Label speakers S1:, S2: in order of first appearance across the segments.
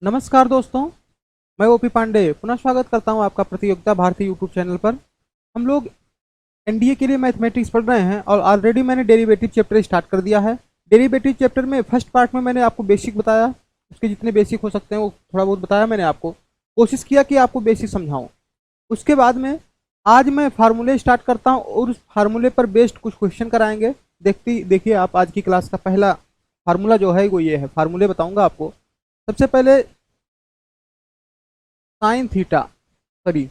S1: नमस्कार दोस्तों, मैं ओपी पांडे पुनः स्वागत करता हूं आपका प्रतियोगिता भारती यूट्यूब चैनल पर। हम लोग एनडीए के लिए मैथमेटिक्स पढ़ रहे हैं और ऑलरेडी मैंने डेरिवेटिव चैप्टर स्टार्ट कर दिया है। डेरिवेटिव चैप्टर में फर्स्ट पार्ट में मैंने आपको बेसिक बताया, उसके जितने बेसिक हो सकते हैं वो थोड़ा बहुत बताया मैंने आपको, कोशिश किया कि आपको बेसिक समझाऊँ। उसके बाद में आज मैं फार्मूले स्टार्ट करता हूँ और उस फार्मूले पर बेस्ड कुछ क्वेश्चन कराएंगे। देखिए आप आज की क्लास का पहला फार्मूला जो है वो ये है, फार्मूले बताऊंगा आपको। सबसे पहले साइन थीटा, सॉरी,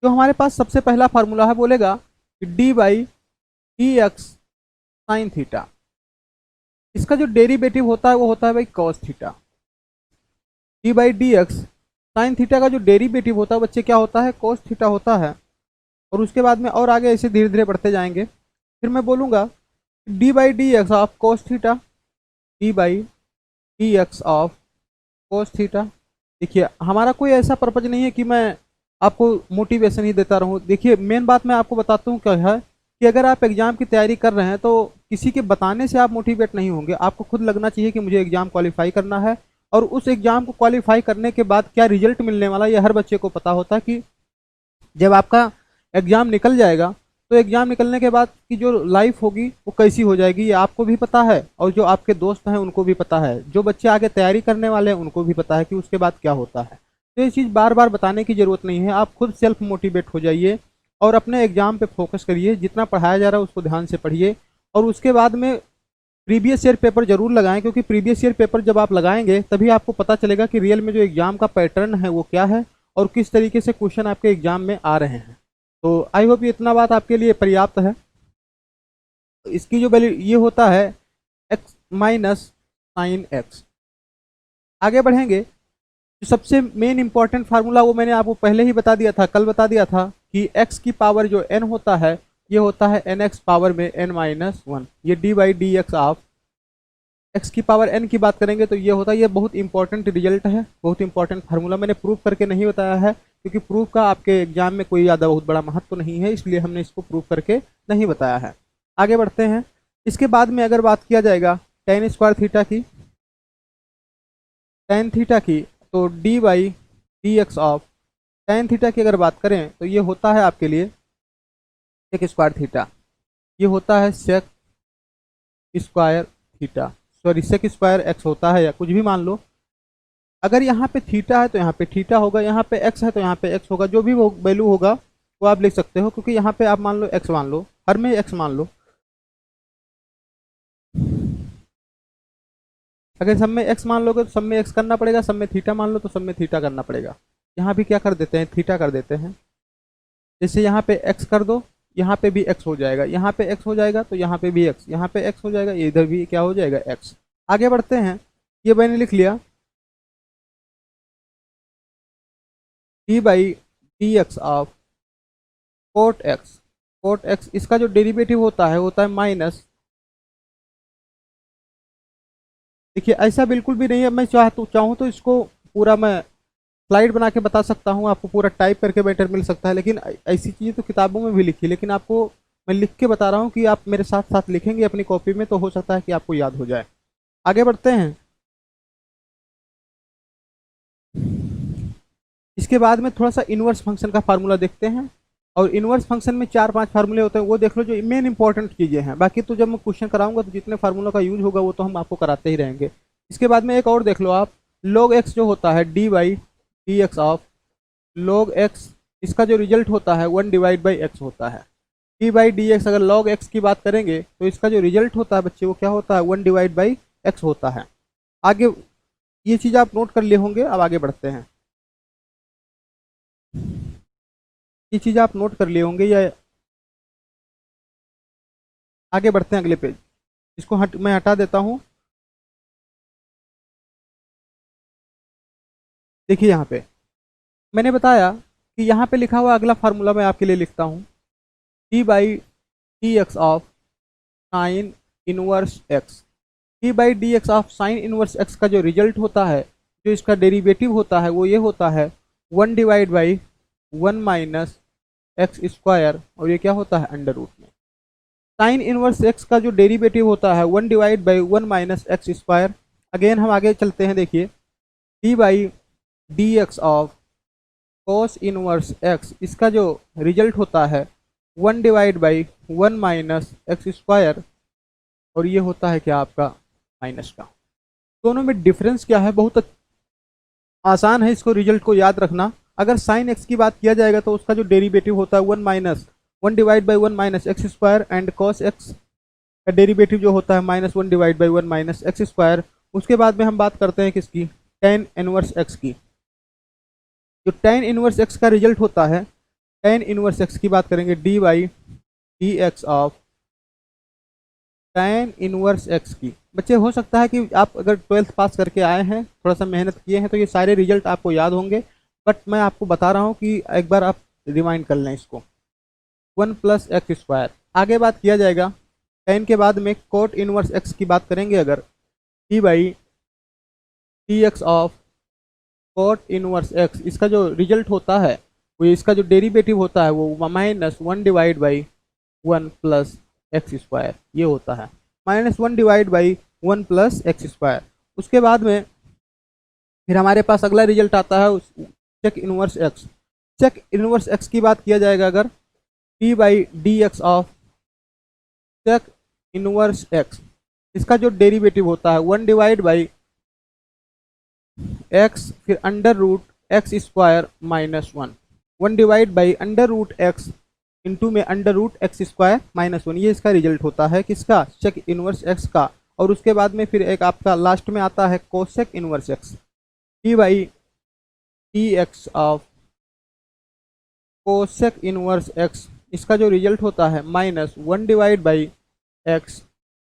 S1: जो हमारे पास सबसे पहला फार्मूला है बोलेगा कि d by d x sine theta. इसका जो डेरिवेटिव होता है वो होता है भाई cos theta. D by d x sine theta का जो डेरिवेटिव होता है बच्चे क्या होता है, कॉस थीटा होता है। और उसके बाद में और आगे ऐसे धीरे धीरे बढ़ते जाएंगे। फिर मैं बोलूँगा D by d x of cos theta, D by d x of cos theta. देखिए हमारा कोई ऐसा पर्पज नहीं है कि मैं आपको मोटिवेशन ही देता रहूं। देखिए मेन बात मैं आपको बताता हूं क्या है कि अगर आप एग्ज़ाम की तैयारी कर रहे हैं तो किसी के बताने से आप मोटिवेट नहीं होंगे। आपको खुद लगना चाहिए कि मुझे एग्ज़ाम क्वालिफाई करना है, और उस एग्ज़ाम को क्वालिफाई करने के बाद क्या रिजल्ट मिलने वाला ये हर बच्चे को पता होता है कि जब आपका एग्ज़ाम निकल जाएगा तो एग्ज़ाम निकलने के बाद की जो लाइफ होगी वो कैसी हो जाएगी ये आपको भी पता है, और जो आपके दोस्त हैं उनको भी पता है, जो बच्चे आगे तैयारी करने वाले हैं उनको भी पता है कि उसके बाद क्या होता है। तो ये चीज़ बार बार बताने की ज़रूरत नहीं है, आप खुद सेल्फ मोटिवेट हो जाइए और अपने एग्ज़ाम पे फोकस करिए। जितना पढ़ाया जा रहा है उसको ध्यान से पढ़िए, और उसके बाद में प्रीवियस ईयर पेपर जरूर लगाएं, क्योंकि प्रीवियस ईयर पेपर जब आप लगाएंगे तभी आपको पता चलेगा कि रियल में जो एग्ज़ाम का पैटर्न है वो क्या है और किस तरीके से क्वेश्चन आपके एग्ज़ाम में आ रहे हैं। तो आई होप ये इतना बात आपके लिए पर्याप्त है। तो इसकी जो वैल्यू ये होता है x माइनस साइन एक्स। आगे बढ़ेंगे, जो सबसे मेन इंपॉर्टेंट फार्मूला वो मैंने आपको पहले ही बता दिया था, कल बता दिया था कि x की पावर जो n होता है ये होता है nx पावर में n माइनस वन। ये D by d x of x की पावर n की बात करेंगे तो ये होता है, ये बहुत इंपॉर्टेंट रिजल्ट है, बहुत इंपॉर्टेंट फार्मूला। मैंने प्रूव करके नहीं बताया है क्योंकि प्रूफ का आपके एग्जाम में कोई ज़्यादा बहुत बड़ा महत्व तो नहीं है, इसलिए हमने इसको प्रूव करके नहीं बताया है। आगे बढ़ते हैं। इसके बाद में अगर बात किया जाएगा टेन स्क्वायर थीटा की, टेन थीटा की, तो D by d x of tan theta की अगर बात करें तो ये होता है आपके लिए सेक स्क्वायर थीटा। ये होता है sec square theta, sorry sec square x होता है, या कुछ भी मान लो। अगर यहाँ पे थीटा है तो यहाँ पे थीटा होगा, यहाँ पे एक्स है तो यहाँ पे एक्स होगा, जो भी वो वैल्यू होगा वो आप लिख सकते हो, क्योंकि यहाँ पे आप मान लो एक्स मान लो, हर में एक्स मान लो। अगर सब में एक्स मान लोगे तो सब में एक्स करना पड़ेगा, सब में थीटा मान लो तो सब में थीटा करना पड़ेगा। यहाँ भी क्या कर देते हैं, थीटा कर देते हैं। जैसे यहाँ पे एक्स कर दो, यहाँ पे भी एक्स हो जाएगा, यहाँ पे एक्स हो जाएगा तो यहाँ पे भी एक्स, यहाँ पे एक्स हो जाएगा, इधर भी क्या हो जाएगा, एक्स। आगे बढ़ते हैं, ये मैंने लिख लिया d by d x of cot x. Cot x इसका जो डेरिवेटिव होता है माइनस, देखिए ऐसा बिल्कुल भी नहीं है, मैं चाहूँ तो इसको पूरा मैं स्लाइड बना के बता सकता हूँ, आपको पूरा टाइप करके बेटर मिल सकता है, लेकिन ऐसी चीज़ें तो किताबों में भी लिखी, लेकिन आपको मैं लिख के बता रहा हूँ कि आप मेरे साथ साथ लिखेंगे अपनी कॉपी में तो हो सकता है कि आपको याद हो जाए। आगे बढ़ते हैं। इसके बाद में थोड़ा सा इनवर्स फंक्शन का फार्मूला देखते हैं, और इनवर्स फंक्शन में 4-5 फार्मूले होते हैं, वो देख लो जो मेन इंपॉर्टेंट चीज़ें हैं। बाकी तो जब मैं क्वेश्चन कराऊंगा तो जितने फार्मूला का यूज होगा वो तो हम आपको कराते ही रहेंगे। इसके बाद में एक और देख लो आप, log x जो होता है D by d x of log x, इसका जो रिजल्ट होता है 1 डिवाइड बाई एक्स होता है। डी बाई डी एक्स अगर log x की बात करेंगे तो इसका जो रिजल्ट होता है बच्चे वो क्या होता है, 1 डिवाइड बाई एक्स होता है। आगे ये चीज़ आप नोट कर लिए होंगे। अब आगे बढ़ते हैं, ये चीज़ आप नोट कर लिए होंगे या आगे बढ़ते हैं अगले पेज। इसको मैं हटा देता हूँ। देखिए यहाँ पे मैंने बताया कि यहाँ पे लिखा हुआ अगला फार्मूला मैं आपके लिए लिखता हूँ, D by d x of sine inverse x. D by d x of sine inverse x का जो रिजल्ट होता है, जो इसका डेरिवेटिव होता है वो ये होता है 1 divide by 1 minus x square, और ये क्या होता है, अंडर रूट में। साइन इनवर्स एक्स का जो डेरिवेटिव होता है 1 divide by 1 minus x square, again हम आगे चलते हैं, देखिए D by d x of cos inverse x, इसका जो रिजल्ट होता है 1/1 - x², और ये होता है क्या आपका माइनस का। दोनों में डिफरेंस क्या है, बहुत आसान है इसको रिजल्ट को याद रखना। अगर साइन एक्स की बात किया जाएगा तो उसका जो डेरिवेटिव होता है 1/1 - x², एंड कॉस एक्स का डेरिवेटिव जो होता है -1/1 - x²। उसके बाद में हम बात करते हैं किसकी, tan इनवर्स एक्स की। जो tan इनवर्स एक्स का रिजल्ट होता है, tan इनवर्स एक्स की बात करेंगे d by d x of tan inverse x की। बच्चे हो सकता है कि आप अगर 12th पास करके आए हैं, थोड़ा सा मेहनत किए हैं, तो ये सारे रिजल्ट आपको याद होंगे, बट मैं आपको बता रहा हूँ कि एक बार आप रिमाइंड कर लें इसको। 1 + x²। आगे बात किया जाएगा tan के बाद में cot इनवर्स एक्स की बात करेंगे, अगर d by d x of cot inverse x, इसका जो रिजल्ट होता है वो, इसका जो डेरिवेटिव होता है वो -1/1 + x², ये होता है -1/1 + x²। उसके बाद में फिर हमारे पास अगला रिजल्ट आता है sec inverse x. Sec inverse x की बात किया जाएगा अगर d by d x of sec inverse x, इसका जो डेरिवेटिव होता है 1/x, फिर √x² - 1, 1/√x इंटू में √x² - 1, ये इसका रिजल्ट होता है किसका, चेक इनवर्स एक्स का। और उसके बाद में फिर एक आपका लास्ट में आता है cosec inverse x, D by d x of cosec inverse x, इसका जो रिजल्ट होता है -1/x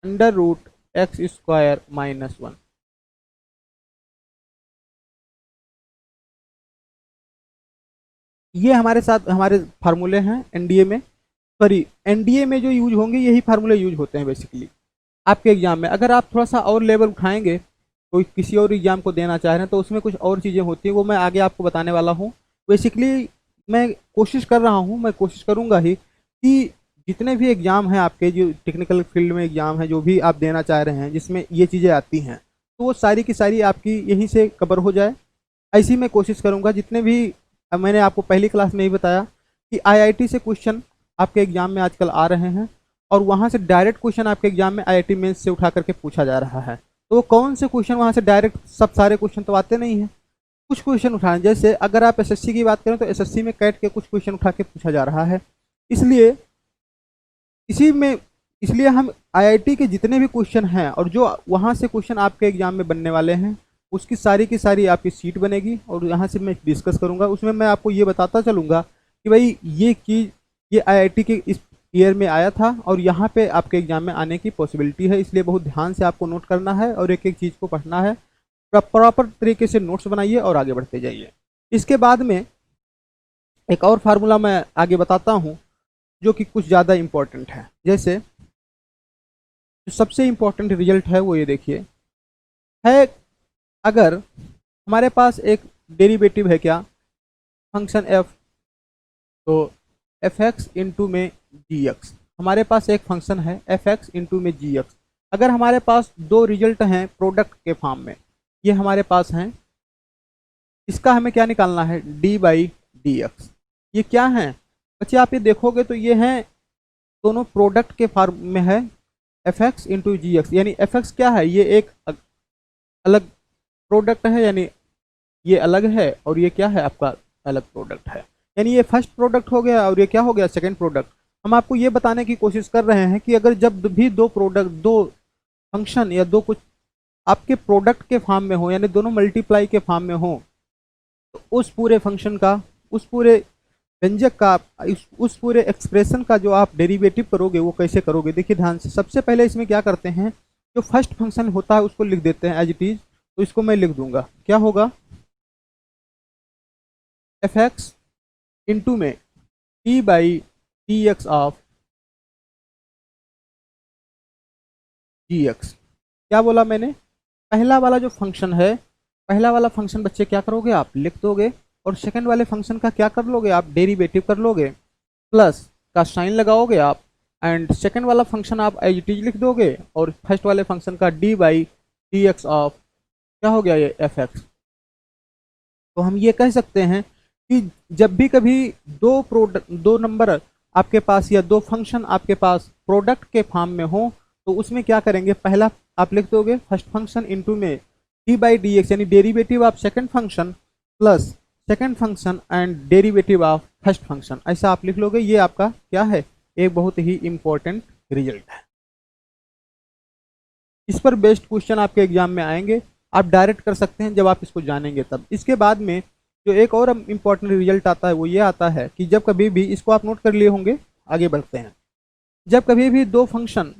S1: √x² - 1। ये हमारे साथ हमारे फार्मूले हैं एनडीए में, सॉरी एनडीए में जो यूज होंगे यही फार्मूले यूज होते हैं बेसिकली आपके एग्जाम में। अगर आप थोड़ा सा और लेवल उठाएंगे, कोई किसी और एग्जाम को देना चाह रहे हैं, तो उसमें कुछ और चीज़ें होती हैं, वो मैं आगे आपको बताने वाला हूँ। बेसिकली मैं कोशिश कर रहा हूँ, मैं कोशिश करूँगा ही कि जितने भी एग्ज़ाम हैं आपके, जो टेक्निकल फील्ड में एग्ज़ाम है, जो भी आप देना चाह रहे हैं जिसमें ये चीज़ें आती हैं, तो वो सारी की सारी आपकी यहीं से कवर हो जाए। ऐसी मैं कोशिश करूँगा। जितने भी मैंने आपको पहली क्लास में ही बताया कि आईआईटी से क्वेश्चन आपके एग्जाम में आजकल आ रहे हैं, और वहाँ से डायरेक्ट क्वेश्चन आपके एग्जाम में आईआईटी मेंस से उठा करके पूछा जा रहा है। तो वो कौन से क्वेश्चन वहाँ से डायरेक्ट, सब सारे क्वेश्चन तो आते नहीं हैं, कुछ क्वेश्चन उठाएं। जैसे अगर आप एसएससी की बात करें तो एसएससी में कैट के कुछ क्वेश्चन उठा के पूछा जा रहा है। इसलिए इसी में, इसलिए हम आईआईटी के जितने भी क्वेश्चन हैं और जो वहाँ से क्वेश्चन आपके एग्जाम में बनने वाले हैं, उसकी सारी की सारी आपकी सीट बनेगी, और यहाँ से मैं डिस्कस करूँगा। उसमें मैं आपको ये बताता चलूँगा कि भाई ये चीज़, ये आईआईटी के इस ईयर में आया था और यहाँ पे आपके एग्जाम में आने की पॉसिबिलिटी है। इसलिए बहुत ध्यान से आपको नोट करना है और एक एक चीज़ को पढ़ना है, प्रॉपर तरीके से नोट्स बनाइए और आगे बढ़ते जाइए। इसके बाद में एक और फार्मूला मैं आगे बताता हूँ जो कि कुछ ज़्यादा इम्पोर्टेंट है। जैसे जो सबसे इम्पोर्टेंट रिजल्ट है वो ये देखिए है, अगर हमारे पास एक डेरिवेटिव है क्या, फंक्शन f, तो fx इंटू में gx, हमारे पास एक फंक्शन है fx इंटू में gx। अगर हमारे पास दो रिजल्ट हैं प्रोडक्ट के फॉर्म में, ये हमारे पास हैं, इसका हमें क्या निकालना है, d बाई डी एक्स। ये क्या है बच्चे, आप ये देखोगे तो ये हैं दोनों प्रोडक्ट के फॉर्म में है, fx इंटू जी एक्स, यानी fx क्या है, ये एक अलग प्रोडक्ट है, यानी ये अलग है, और ये क्या है आपका अलग प्रोडक्ट है, यानी ये फर्स्ट प्रोडक्ट हो गया और ये क्या हो गया, सेकंड प्रोडक्ट। हम आपको ये बताने की कोशिश कर रहे हैं कि अगर जब भी दो प्रोडक्ट, दो फंक्शन या दो कुछ आपके प्रोडक्ट के फॉर्म में हो, यानी दोनों मल्टीप्लाई के फॉर्म में हो, तो उस पूरे फंक्शन का, उस पूरे व्यंजक का, उस पूरे एक्सप्रेशन का जो आप डेरिवेटिव करोगे वो कैसे करोगे, देखिए ध्यान से। सबसे पहले इसमें क्या करते हैं, जो फर्स्ट फंक्शन होता है उसको लिख देते हैं एज इट इज। तो इसको मैं लिख दूंगा, क्या होगा, fx इंटू में d by d x of gx। क्या बोला मैंने, पहला वाला जो फंक्शन है, पहला वाला फंक्शन बच्चे क्या करोगे, आप लिख दोगे, और सेकंड वाले फंक्शन का क्या कर लोगे, आप डेरिवेटिव कर लोगे, प्लस का साइन लगाओगे आप, एंड सेकंड वाला फंक्शन आप एज इट इज लिख दोगे, और फर्स्ट वाले फंक्शन का d by d x of क्या हो गया ये एफ एक्स। तो हम ये कह सकते हैं कि जब भी कभी दो नंबर आपके पास या दो फंक्शन आपके पास प्रोडक्ट के फॉर्म में हो, तो उसमें क्या करेंगे, पहला आप लिख दोगे फर्स्ट फंक्शन इनटू में डी बाई डी एक्स, यानी derivative of second function plus second function and derivative of first function, ऐसा आप लिख लोगे। ये आपका क्या है, एक बहुत ही इंपॉर्टेंट रिजल्ट है। इस पर बेस्ड क्वेश्चन आपके एग्जाम में आएंगे, आप डायरेक्ट कर सकते हैं जब आप इसको जानेंगे तब। इसके बाद में जो एक और इंपॉर्टेंट रिजल्ट आता है वो ये आता है कि जब कभी भी, इसको आप नोट कर लिए होंगे, आगे बढ़ते हैं, जब कभी भी दो function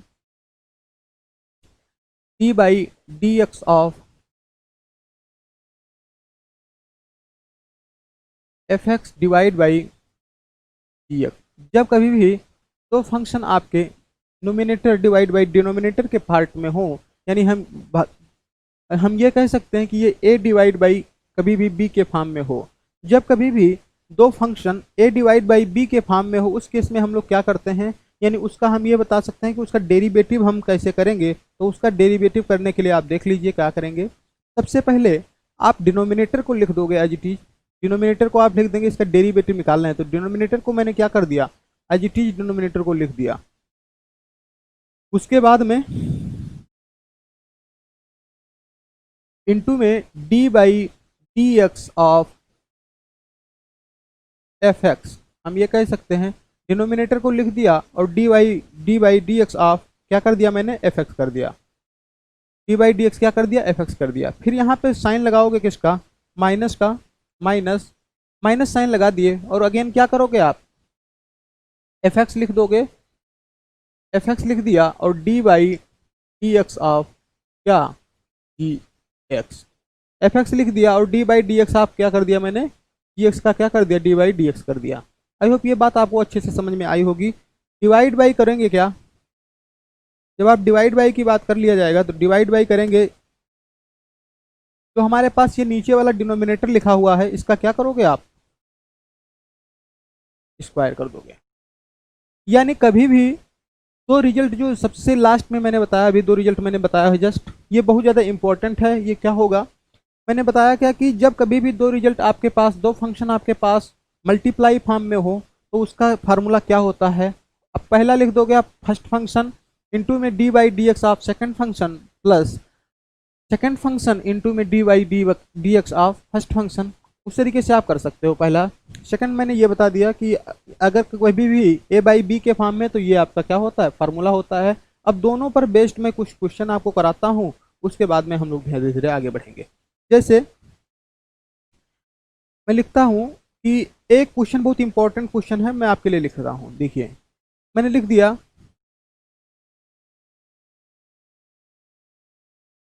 S1: D by d x of F x divide by d x, जब कभी भी दो फंक्शन आपके नोमिनेटर डिवाइड बाई डिनोमिनेटर के पार्ट में हो, यानी हम ये कह सकते हैं कि ये a डिवाइड बाई कभी भी b के फॉर्म में हो। जब कभी भी दो function a divide by b के फॉर्म में हो, उस केस में हम लोग क्या करते हैं, यानी उसका हम ये बता सकते हैं कि उसका डेरिवेटिव हम कैसे करेंगे। तो उसका डेरिवेटिव करने के लिए आप देख लीजिए क्या करेंगे। सबसे पहले आप डिनोमिनेटर को लिख दोगे एज इट इज, डिनोमिनेटर को आप लिख देंगे, इसका डेरिवेटिव निकालना है। तो डिनोमिनेटर को मैंने क्या कर दिया, एज इट इज डिनोमिनेटर को लिख दिया। उसके बाद में इनटू में d by d x of F x, हम ये कह सकते हैं डिनोमिनेटर को लिख दिया और D by d x of क्या कर दिया मैंने, एफ एक्स कर दिया। डी बाई डी एक्स क्या कर दिया, एफ एक्स कर दिया। फिर यहाँ पे साइन लगाओगे किसका, माइनस का, माइनस माइनस साइन लगा दिए और अगेन क्या करोगे आप, एफ एक्स लिख दोगे, एफ एक्स लिख दिया और D by d x of क्या, डी एक्स, एफ एक्स लिख दिया और D by d x of क्या कर दिया मैंने, डी एक्स का क्या कर दिया, डी बाई डी एक्स कर दिया। आई होप ये बात आपको अच्छे से समझ में आई होगी। डिवाइड बाई करेंगे क्या, जब आप डिवाइड बाई की बात कर लिया जाएगा तो डिवाइड बाई करेंगे तो हमारे पास ये नीचे वाला डिनोमिनेटर लिखा हुआ है, इसका क्या करोगे आप, स्क्वायर कर दोगे। यानी कभी भी दो रिजल्ट जो सबसे लास्ट में मैंने बताया, अभी दो रिजल्ट मैंने बताया है जस्ट, ये बहुत ज़्यादा इंपॉर्टेंट है। ये क्या होगा, मैंने बताया क्या कि जब कभी भी दो रिजल्ट आपके पास, दो फंक्शन आपके पास मल्टीप्लाई फॉर्म में हो, तो उसका फार्मूला क्या होता है। अब पहला लिख दोगे आप फर्स्ट फंक्शन इनटू में d by d x of second function plus second function into में d by d x of first function. उस तरीके से आप कर सकते हो पहला। सेकंड मैंने ये बता दिया कि अगर कोई भी ए बाई बी के फॉर्म में, तो ये आपका क्या होता है, फार्मूला होता है। अब दोनों पर बेस्ड मैं कुछ क्वेश्चन आपको कराता हूँ, उसके बाद में हम लोग धीरे धीरे आगे बढ़ेंगे। जैसे मैं लिखता हूँ कि एक क्वेश्चन बहुत इंपॉर्टेंट क्वेश्चन है, मैं आपके लिए लिख रहा हूँ। देखिए मैंने लिख दिया,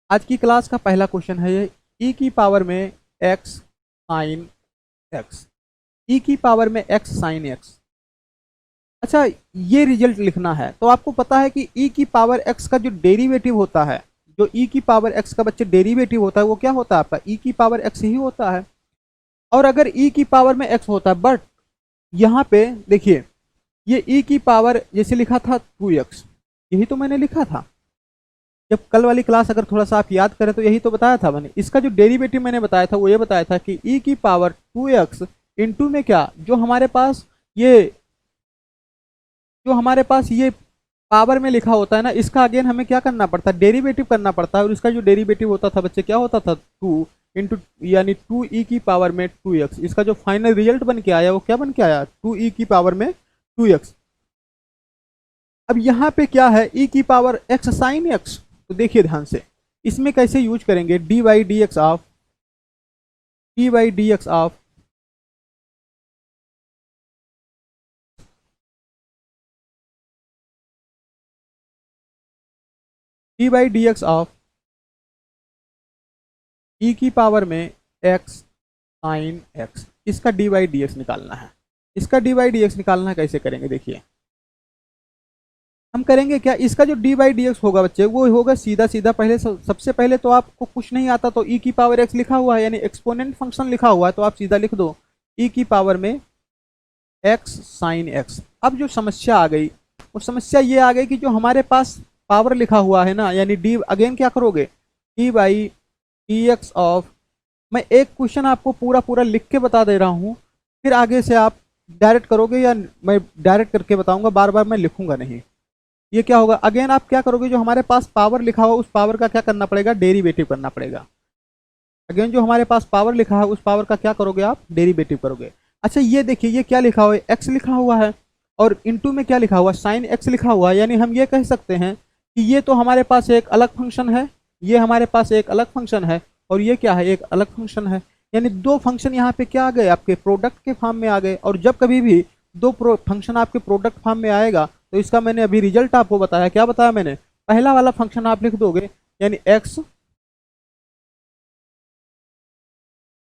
S1: आज की क्लास का पहला क्वेश्चन है ये, ई की पावर में एक्स साइन एक्स, ई की पावर में एक्स साइन एक्स। अच्छा, ये रिजल्ट लिखना है तो आपको पता है कि ई की पावर एक्स का जो डेरिवेटिव होता है, जो ई की पावर एक्स का बच्चे डेरिवेटिव होता है वो क्या होता है आपका, ई की पावर एक्स ही होता है। और अगर ई की पावर में एक्स होता है, बट यहाँ पे देखिए ये ई की पावर जैसे लिखा था 2x, यही तो मैंने लिखा था जब कल वाली क्लास, अगर थोड़ा सा आप याद करें तो यही तो बताया था मैंने। इसका जो डेरिवेटिव मैंने बताया था वो ये बताया था कि ई की पावर 2x इंटू में क्या, जो हमारे पास ये पावर में लिखा होता है ना, इसका अगेन हमें क्या करना पड़ता है, डेरिवेटिव करना पड़ता है। और इसका जो डेरिवेटिव होता था बच्चे क्या होता था, 2 इंटू यानी 2e की पावर में 2x। इसका जो फाइनल रिजल्ट बन के आया वो क्या बन के आया, 2e की पावर में 2x। अब यहाँ पे क्या है, e की पावर x साइन x। तो देखिए ध्यान से, इसमें कैसे यूज करेंगे, d by d x of d by d x of d by d x of e की पावर में x साइन x, इसका डी बाई डी एक्स निकालना है। इसका डी बाई डी एक्स निकालना है, कैसे करेंगे देखिए, हम करेंगे क्या, इसका जो डी बाई डी एक्स होगा बच्चे वो होगा सीधा सीधा, पहले सबसे पहले तो आपको कुछ नहीं आता तो ई की पावर एक्स लिखा हुआ है, यानी एक्सपोनेंट फंक्शन लिखा हुआ है, तो आप सीधा लिख दो ई की पावर में एक्स साइन एक्स। अब जो समस्या आ गई, वो समस्या ये आ गई कि जो हमारे पास पावर लिखा हुआ है ना, यानी डी, अगेन क्या करोगे, डी बाई dx ऑफ, मैं एक क्वेश्चन आपको पूरा पूरा लिख के बता दे रहा हूँ, फिर आगे से आप डायरेक्ट करोगे या मैं डायरेक्ट करके बताऊंगा, बार बार मैं लिखूंगा नहीं। ये क्या होगा, अगेन आप क्या करोगे, जो हमारे पास पावर लिखा हुआ उस पावर का क्या करना पड़ेगा, डेरिवेटिव करना पड़ेगा। अगेन जो हमारे पास पावर लिखा है उस पावर का क्या करोगे आप, डेरिवेटिव करोगे। अच्छा ये देखिए, ये क्या लिखा हुआ है, एक्स लिखा हुआ है, और इनटू में क्या लिखा हुआ है, साइन एक्स लिखा हुआ है। यानी हम ये कह सकते हैं कि ये तो हमारे पास एक अलग फंक्शन है, ये हमारे पास एक अलग फंक्शन है, और ये क्या है, एक अलग फंक्शन है। यानी दो फंक्शन यहाँ पे क्या आ गए, आपके प्रोडक्ट के फॉर्म में आ गए। और जब कभी भी दो फंक्शन आपके प्रोडक्ट फॉर्म में आएगा, तो इसका मैंने अभी रिजल्ट आपको बताया, क्या बताया मैंने, पहला वाला फंक्शन आप लिख दोगे, यानी एक्स,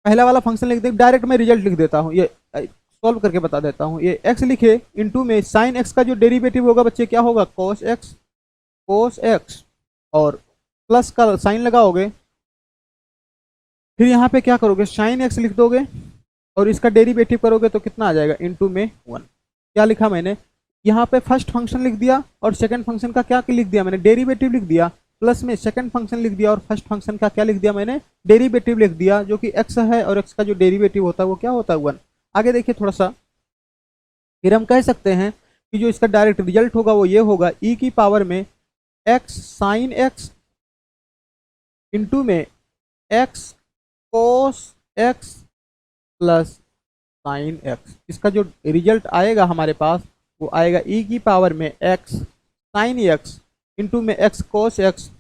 S1: पहला वाला फंक्शन लिख दे, डायरेक्ट मैं रिजल्ट लिख देता हूँ, ये सॉल्व करके बता देता हूँ। ये एक्स लिखे, इनटू में साइन एक्स का जो डेरिवेटिव होगा बच्चे क्या होगा, कोस एक्स, कोस एक्स, और प्लस का साइन लगाओगे, फिर यहाँ पे क्या करोगे, साइन एक्स लिख दोगे, और इसका डेरिवेटिव करोगे तो कितना आ जाएगा, इनटू में 1। क्या लिखा मैंने, यहाँ पे फर्स्ट फंक्शन लिख दिया, और सेकंड फंक्शन का क्या लिख दिया मैंने, डेरिवेटिव लिख दिया, प्लस में सेकंड फंक्शन लिख दिया, और फर्स्ट फंक्शन का क्या लिख दिया मैंने, डेरिवेटिव लिख दिया, जो कि एक्स है, और एक्स का जो डेरिवेटिव होता है वो क्या होता है, 1। आगे देखिए थोड़ा सा, फिर हम कह सकते हैं कि जो इसका डायरेक्ट रिजल्ट होगा वो ये होगा, ई की पावर में एक्स साइन एक्स, इंटू में x cos x plus sine x. इसका जो रिजल्ट आएगा हमारे पास वो आएगा ई की पावर में एक्स साइन एक्स, इंटू में एक्स कोस एक्स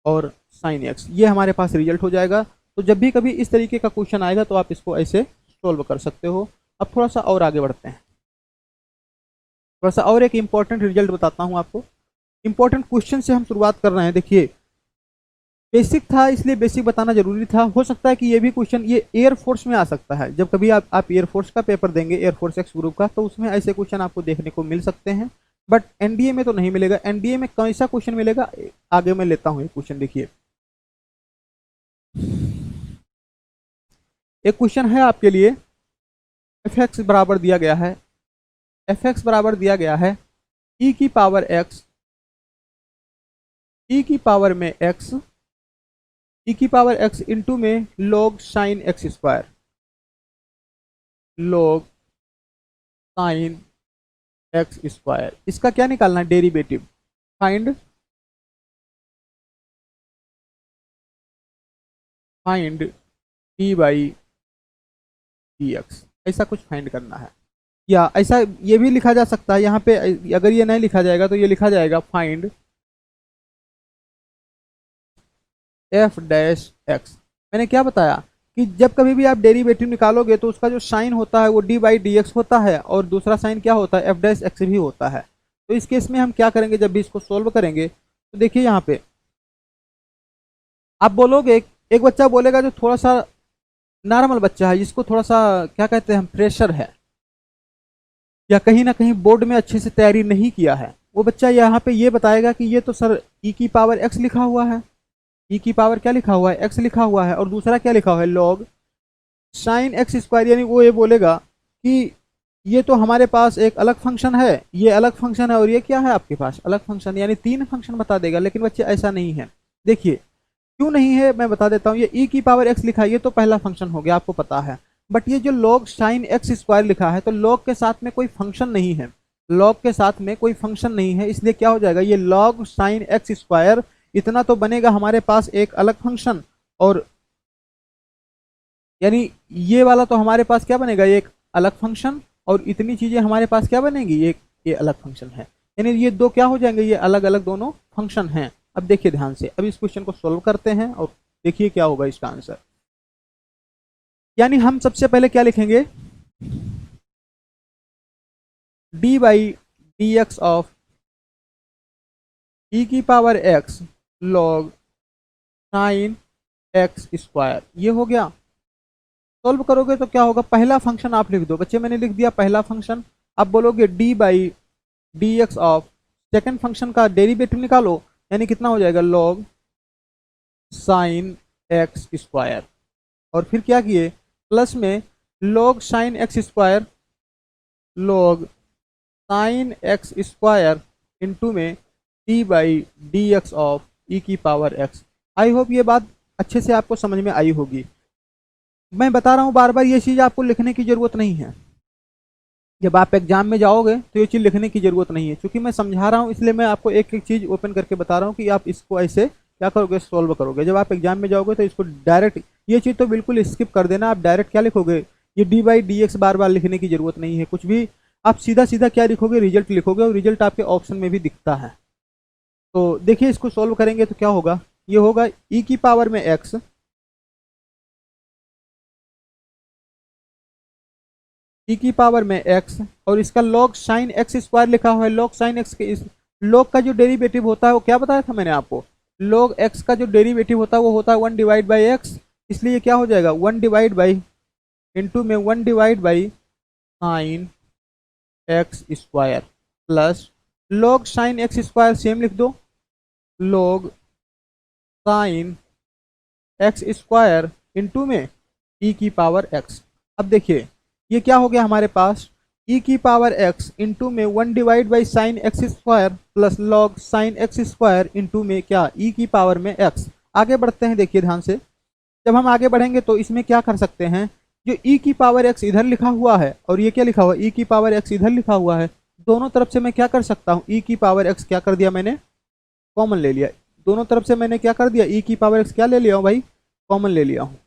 S1: और साइन एक्स। ये हमारे पास रिजल्ट हो जाएगा। तो जब भी कभी इस तरीके का क्वेश्चन आएगा तो आप इसको ऐसे सोल्व कर सकते हो। अब थोड़ा सा और आगे बढ़ते हैं, थोड़ा सा और एक इम्पॉर्टेंट रिजल्ट बताता हूँ आपको। इम्पॉर्टेंट क्वेश्चन से हम शुरुआत कर रहे हैं। देखिए बेसिक था इसलिए बेसिक बताना जरूरी था। हो सकता है कि ये भी क्वेश्चन ये एयरफोर्स में आ सकता है। जब कभी आप एयरफोर्स का पेपर देंगे, एयरफोर्स एक्स ग्रुप का, तो उसमें ऐसे क्वेश्चन आपको देखने को मिल सकते हैं, बट एनडीए में तो नहीं मिलेगा। एनडीए में कैसा क्वेश्चन मिलेगा, आगे मैं लेता हूँ एक क्वेश्चन। देखिए एक क्वेश्चन है आपके लिए, एफ एक्स बराबर दिया गया है, एफ एक्स बराबर दिया गया है ई की पावर एक्स, ई की पावर में एक्स, ई की पावर एक्स इंटू में log sine x square, log sine x square. इसका क्या निकालना है, derivative. Find find D by d x, ऐसा कुछ फाइंड करना है। या ऐसा ये भी लिखा जा सकता है यहाँ पे, अगर ये नहीं लिखा जाएगा तो ये लिखा जाएगा फाइंड एफ डैश एक्स। मैंने क्या बताया कि जब कभी भी आप डेरिवेटिव निकालोगे तो उसका जो साइन होता है वो डी बाई डी एक्स होता है, और दूसरा साइन क्या होता है, एफ डैश एक्स भी होता है। तो इस केस में हम क्या करेंगे, जब भी इसको सोल्व करेंगे तो देखिए यहाँ पे आप बोलोगे, एक बच्चा बोलेगा जो थोड़ा सा नॉर्मल बच्चा है, जिसको थोड़ा सा क्या कहते हैं हम, प्रेशर है, या कहीं ना कहीं बोर्ड में अच्छे से तैयारी नहीं किया है, वो बच्चा यहाँ पे ये बताएगा कि ये तो सर ई की पावर एक्स लिखा हुआ है, ई की पावर क्या लिखा हुआ है, एक्स लिखा हुआ है, और दूसरा क्या लिखा हुआ है, लॉग साइन एक्स स्क्वायर। यानी वो ये बोलेगा कि ये तो हमारे पास एक अलग फंक्शन है, ये अलग फंक्शन है, और ये क्या है आपके पास अलग फंक्शन, यानी तीन फंक्शन बता देगा। लेकिन बच्चे ऐसा नहीं है। देखिए क्यों नहीं है, मैं बता देता हूँ। ये ई की पावर एक्स लिखा है, ये तो पहला फंक्शन हो गया, आपको पता है। बट ये जो log साइन एक्स स्क्वायर लिखा है, तो log के साथ में कोई फंक्शन नहीं है, log के साथ में कोई फंक्शन नहीं है, इसलिए क्या हो जाएगा, ये log साइन एक्स स्क्वायर इतना तो बनेगा हमारे पास एक अलग फंक्शन, और यानी ये वाला तो हमारे पास क्या बनेगा, एक अलग फंक्शन, और इतनी चीजें हमारे पास क्या बनेगी, एक ये अलग फंक्शन है। यानी ये दो क्या हो जाएंगे, ये अलग अलग दोनों फंक्शन हैं। अब देखिए ध्यान से, अब इस क्वेश्चन को सोल्व करते हैं और देखिए क्या होगा इसका आंसर। यानी हम सबसे पहले क्या लिखेंगे, d by d x of e की power x log sine x square, ये हो गया। सोल्व करोगे तो क्या होगा, पहला फंक्शन आप लिख दो। बच्चे मैंने लिख दिया पहला फंक्शन। आप बोलोगे D by d x of second function का डेरिवेटिव निकालो, यानी कितना हो जाएगा, log साइन एक्स स्क्वायर, और फिर क्या किए, प्लस में log sine x square, log sine x square into में d by d x of e की पावर एक्स। आई होप ये बात अच्छे से आपको समझ में आई होगी। मैं बता रहा हूँ बार बार, ये चीज़ आपको लिखने की ज़रूरत नहीं है। जब आप एग्जाम में जाओगे तो ये चीज़ लिखने की ज़रूरत नहीं है, क्योंकि मैं समझा रहा हूँ इसलिए मैं आपको एक एक चीज़ ओपन करके बता रहा हूँ कि आप इसको ऐसे क्या करोगे, सॉल्व करोगे। जब आप एग्जाम में जाओगे तो इसको डायरेक्ट, ये चीज़ तो बिल्कुल स्किप कर देना। आप डायरेक्ट क्या लिखोगे, ये डी बाई डी एक्स बार बार लिखने की ज़रूरत नहीं है कुछ भी। आप सीधा सीधा क्या लिखोगे, रिजल्ट लिखोगे, और रिजल्ट आपके ऑप्शन में भी दिखता है। तो देखिए इसको सॉल्व करेंगे तो क्या होगा, ये होगा ई की पावर में एक्स, ई की पावर में एक्स, और इसका log साइन एक्स स्क्वायर लिखा हुआ है। log साइन एक्स के इस log का जो डेरिवेटिव होता है वो क्या बताया था मैंने आपको, log एक्स का जो डेरिवेटिव होता है वो होता है 1/x। इसलिए क्या हो जाएगा, 1/, इंटू में 1/, sign x square, plus log sine x square same लिख दो, log sine x square into में ई की पावर एक्स। अब देखिए ये क्या हो गया हमारे पास, ई की पावर एक्स इंटू में 1/, sign x square plus log sine x square into में क्या, ई की पावर में एक्स। आगे बढ़ते हैं, देखिए ध्यान से। जब हम आगे बढ़ेंगे तो इसमें क्या कर सकते हैं, जो ई की पावर एक्स इधर लिखा हुआ है और ये क्या लिखा हुआ है, ई की पावर एक्स इधर लिखा हुआ है, दोनों तरफ से मैं क्या कर सकता हूँ, ई की पावर एक्स क्या कर दिया मैंने, कॉमन ले लिया। दोनों तरफ से मैंने क्या कर दिया, ई की पावर एक्स क्या ले लिया हूँ भाई, कॉमन ले लिया हूँ।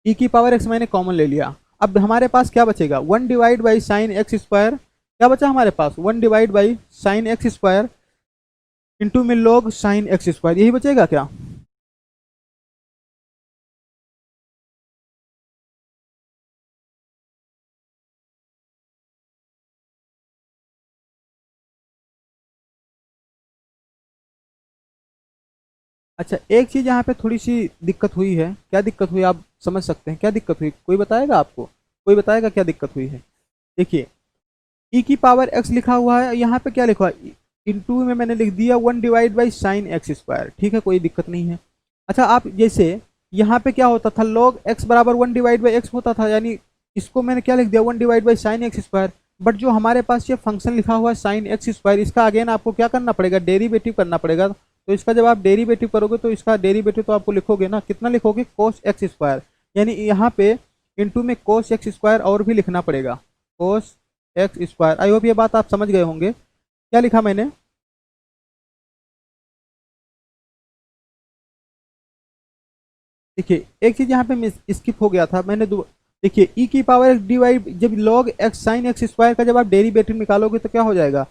S1: ई की पावर एक्स मैंने कॉमन ले लिया। अब हमारे पास क्या बचेगा, 1/, साइन एक्स स्क्वायर, क्या बचा हमारे पास, 1/, साइन एक्स स्क्वायर इंटू में log साइन एक्स स्क्वायर, यही बचेगा क्या। अच्छा एक चीज़ यहाँ पे थोड़ी सी दिक्कत हुई है, क्या दिक्कत हुई आप समझ सकते हैं, क्या दिक्कत हुई, कोई बताएगा आपको, कोई बताएगा क्या दिक्कत हुई है। देखिए ई की पावर एक्स लिखा हुआ है, यहाँ पे क्या लिखा हुआ है, इंटू में मैंने लिख दिया 1/, साइन एक्स स्क्वायर, ठीक है कोई दिक्कत नहीं है। अच्छा आप जैसे यहाँ पे क्या होता था, log x बराबर 1/x होता था, यानी इसको मैंने क्या लिख दिया, 1/, साइन एक्स स्क्वायर। बट जो हमारे पास ये फंक्शन लिखा हुआ है साइन एक्स स्क्वायर, इसका अगेन आपको क्या करना पड़ेगा, डेरिवेटिव करना पड़ेगा। तो इसका जब आप डेरिवेटिव करोगे तो इसका डेरिवेटिव तो आपको लिखोगे ना, कितना लिखोगे, कोस एक्स स्क्वायर, यानी यहाँ पे इंटू में कोस एक्स स्क्वायर और भी लिखना पड़ेगा, cos x square. I hope ये बात आप समझ गए होंगे, क्या लिखा मैंने। देखिए एक चीज यहाँ पे मिस स्किप हो गया था, मैंने देखिए ई की पावर एक्स डिवाइड, जब log x sign x square का जब आप डेरिवेटिव निकालोगे तो क्या हो जाएगा,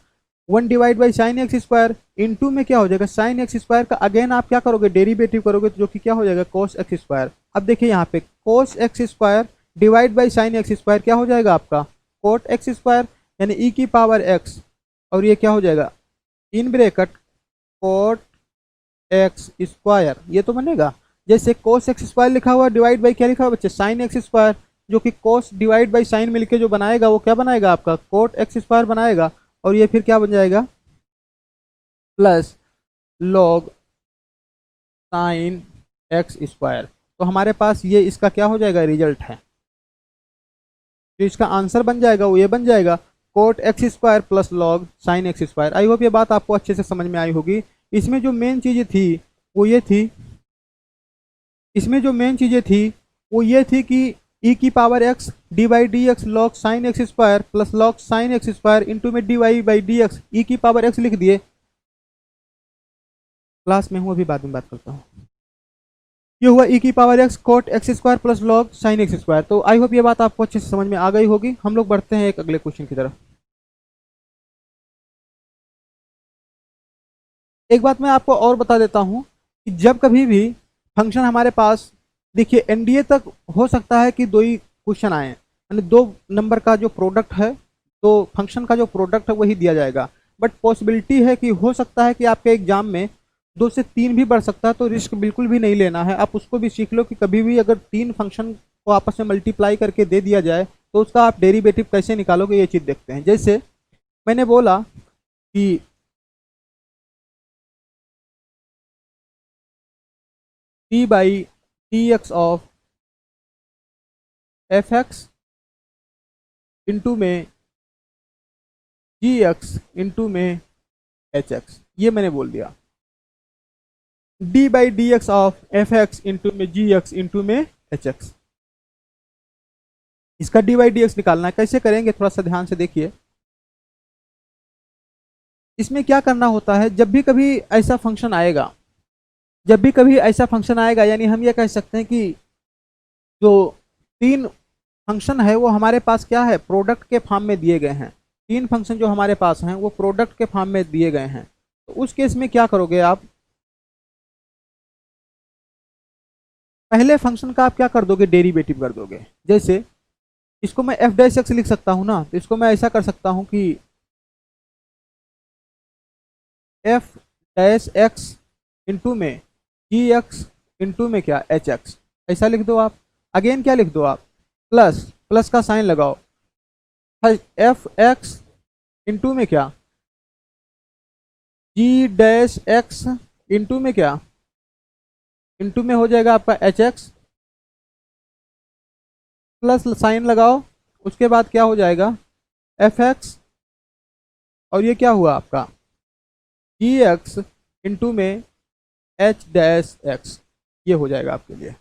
S1: 1/, साइन एक्स स्क्वायर इंटू में क्या हो जाएगा, साइन एक्स स्क्वायर का अगेन आप क्या करोगे, डेरिवेटिव करोगे, तो जो कि क्या हो जाएगा, कोस एक्स स्क्वायर। अब देखिए यहाँ पे cos x square divide by sine x square क्या हो जाएगा आपका, कोट एक्स स्क्वायर, यानी ई की पावर एक्स, और ये क्या हो जाएगा, in bracket cot x square, ये तो बनेगा। जैसे कोस एक्स स्क्वायर लिखा हुआ डिवाइड बाई क्या लिखा हुआ बच्चे, साइन एक्स स्क्वायर, जो कि कोस डिवाइड बाई साइन मिलके जो बनाएगा वो क्या बनाएगा आपका, कोट एक्स स्क्वायर बनाएगा। और ये फिर क्या बन जाएगा, plus log sine x square. तो हमारे पास ये इसका क्या हो जाएगा, रिजल्ट है। जो इसका आंसर बन जाएगा वो ये बन जाएगा, cot x square plus log sine x square. I hope ये बात आपको अच्छे से समझ में आई होगी। इसमें जो मेन चीज़ें थी वो ये थी, इसमें जो मेन चीज़ें थी वो ये थी कि ई की पावर एक्स डी/dx log sine x square plus log sine x square into में dy/dx, ई की पावर एक्स लिख दिए। क्लास में हूँ अभी, बाद में बात करता हूँ। ये हुआ ई की power x cot x square plus log sine x square. तो आई होप ये बात आपको अच्छे से समझ में आ गई होगी। हम लोग बढ़ते हैं एक अगले क्वेश्चन की तरफ। एक बात मैं आपको और बता देता हूँ कि जब कभी भी फंक्शन हमारे पास, देखिए एनडीए तक हो सकता है कि दो ही क्वेश्चन आए, यानी दो नंबर का जो प्रोडक्ट है, तो फंक्शन का जो प्रोडक्ट है वही दिया जाएगा। बट पॉसिबिलिटी है कि हो सकता है कि आपके एग्जाम में 2 से 3 भी बढ़ सकता है, तो रिस्क बिल्कुल भी नहीं लेना है। आप उसको भी सीख लो कि कभी भी अगर 3 फंक्शन को आपस में मल्टीप्लाई करके दे दिया जाए तो उसका आप डेरिवेटिव कैसे निकालोगे, ये चीज़ देखते हैं। जैसे मैंने बोला कि d/dx of F x into में जी एक्स इंटू में एच एक्स, ये मैंने बोल दिया। D by d x of F x into में जी एक्स इंटू में एच एक्स। इसका डी बाई डी एक्स निकालना है, कैसे करेंगे थोड़ा सा ध्यान से देखिए। इसमें क्या करना होता है, जब भी कभी ऐसा फंक्शन आएगा, जब भी कभी ऐसा फंक्शन आएगा, यानी हम ये कह सकते हैं कि जो तीन फंक्शन है वो हमारे पास क्या है, प्रोडक्ट के फॉर्म में दिए गए हैं। तीन फंक्शन जो हमारे पास हैं वो प्रोडक्ट के फॉर्म में दिए गए हैं। तो उस केस में क्या करोगे आप, पहले फंक्शन का आप क्या कर दोगे, डेरिवेटिव कर दोगे। जैसे इसको मैं एफ डैश एक्स लिख सकता हूँ ना, तो इसको मैं ऐसा कर सकता हूँ कि एफ डैश एक्स इंटू में जी एक्स इंटू में क्या एच एक्स, ऐसा लिख दो आप। अगेन क्या लिख दो आप, प्लस, प्लस का साइन लगाओ, एफ एक्स इंटू में क्या जी डैश एक्स इंटू में क्या, इंटू में हो जाएगा आपका एच एक्स, प्लस साइन लगाओ, उसके बाद क्या हो जाएगा एफ एक्स, और ये क्या हुआ आपका जी एक्स इंटू में एच डैश एक्स, ये हो जाएगा आपके लिए।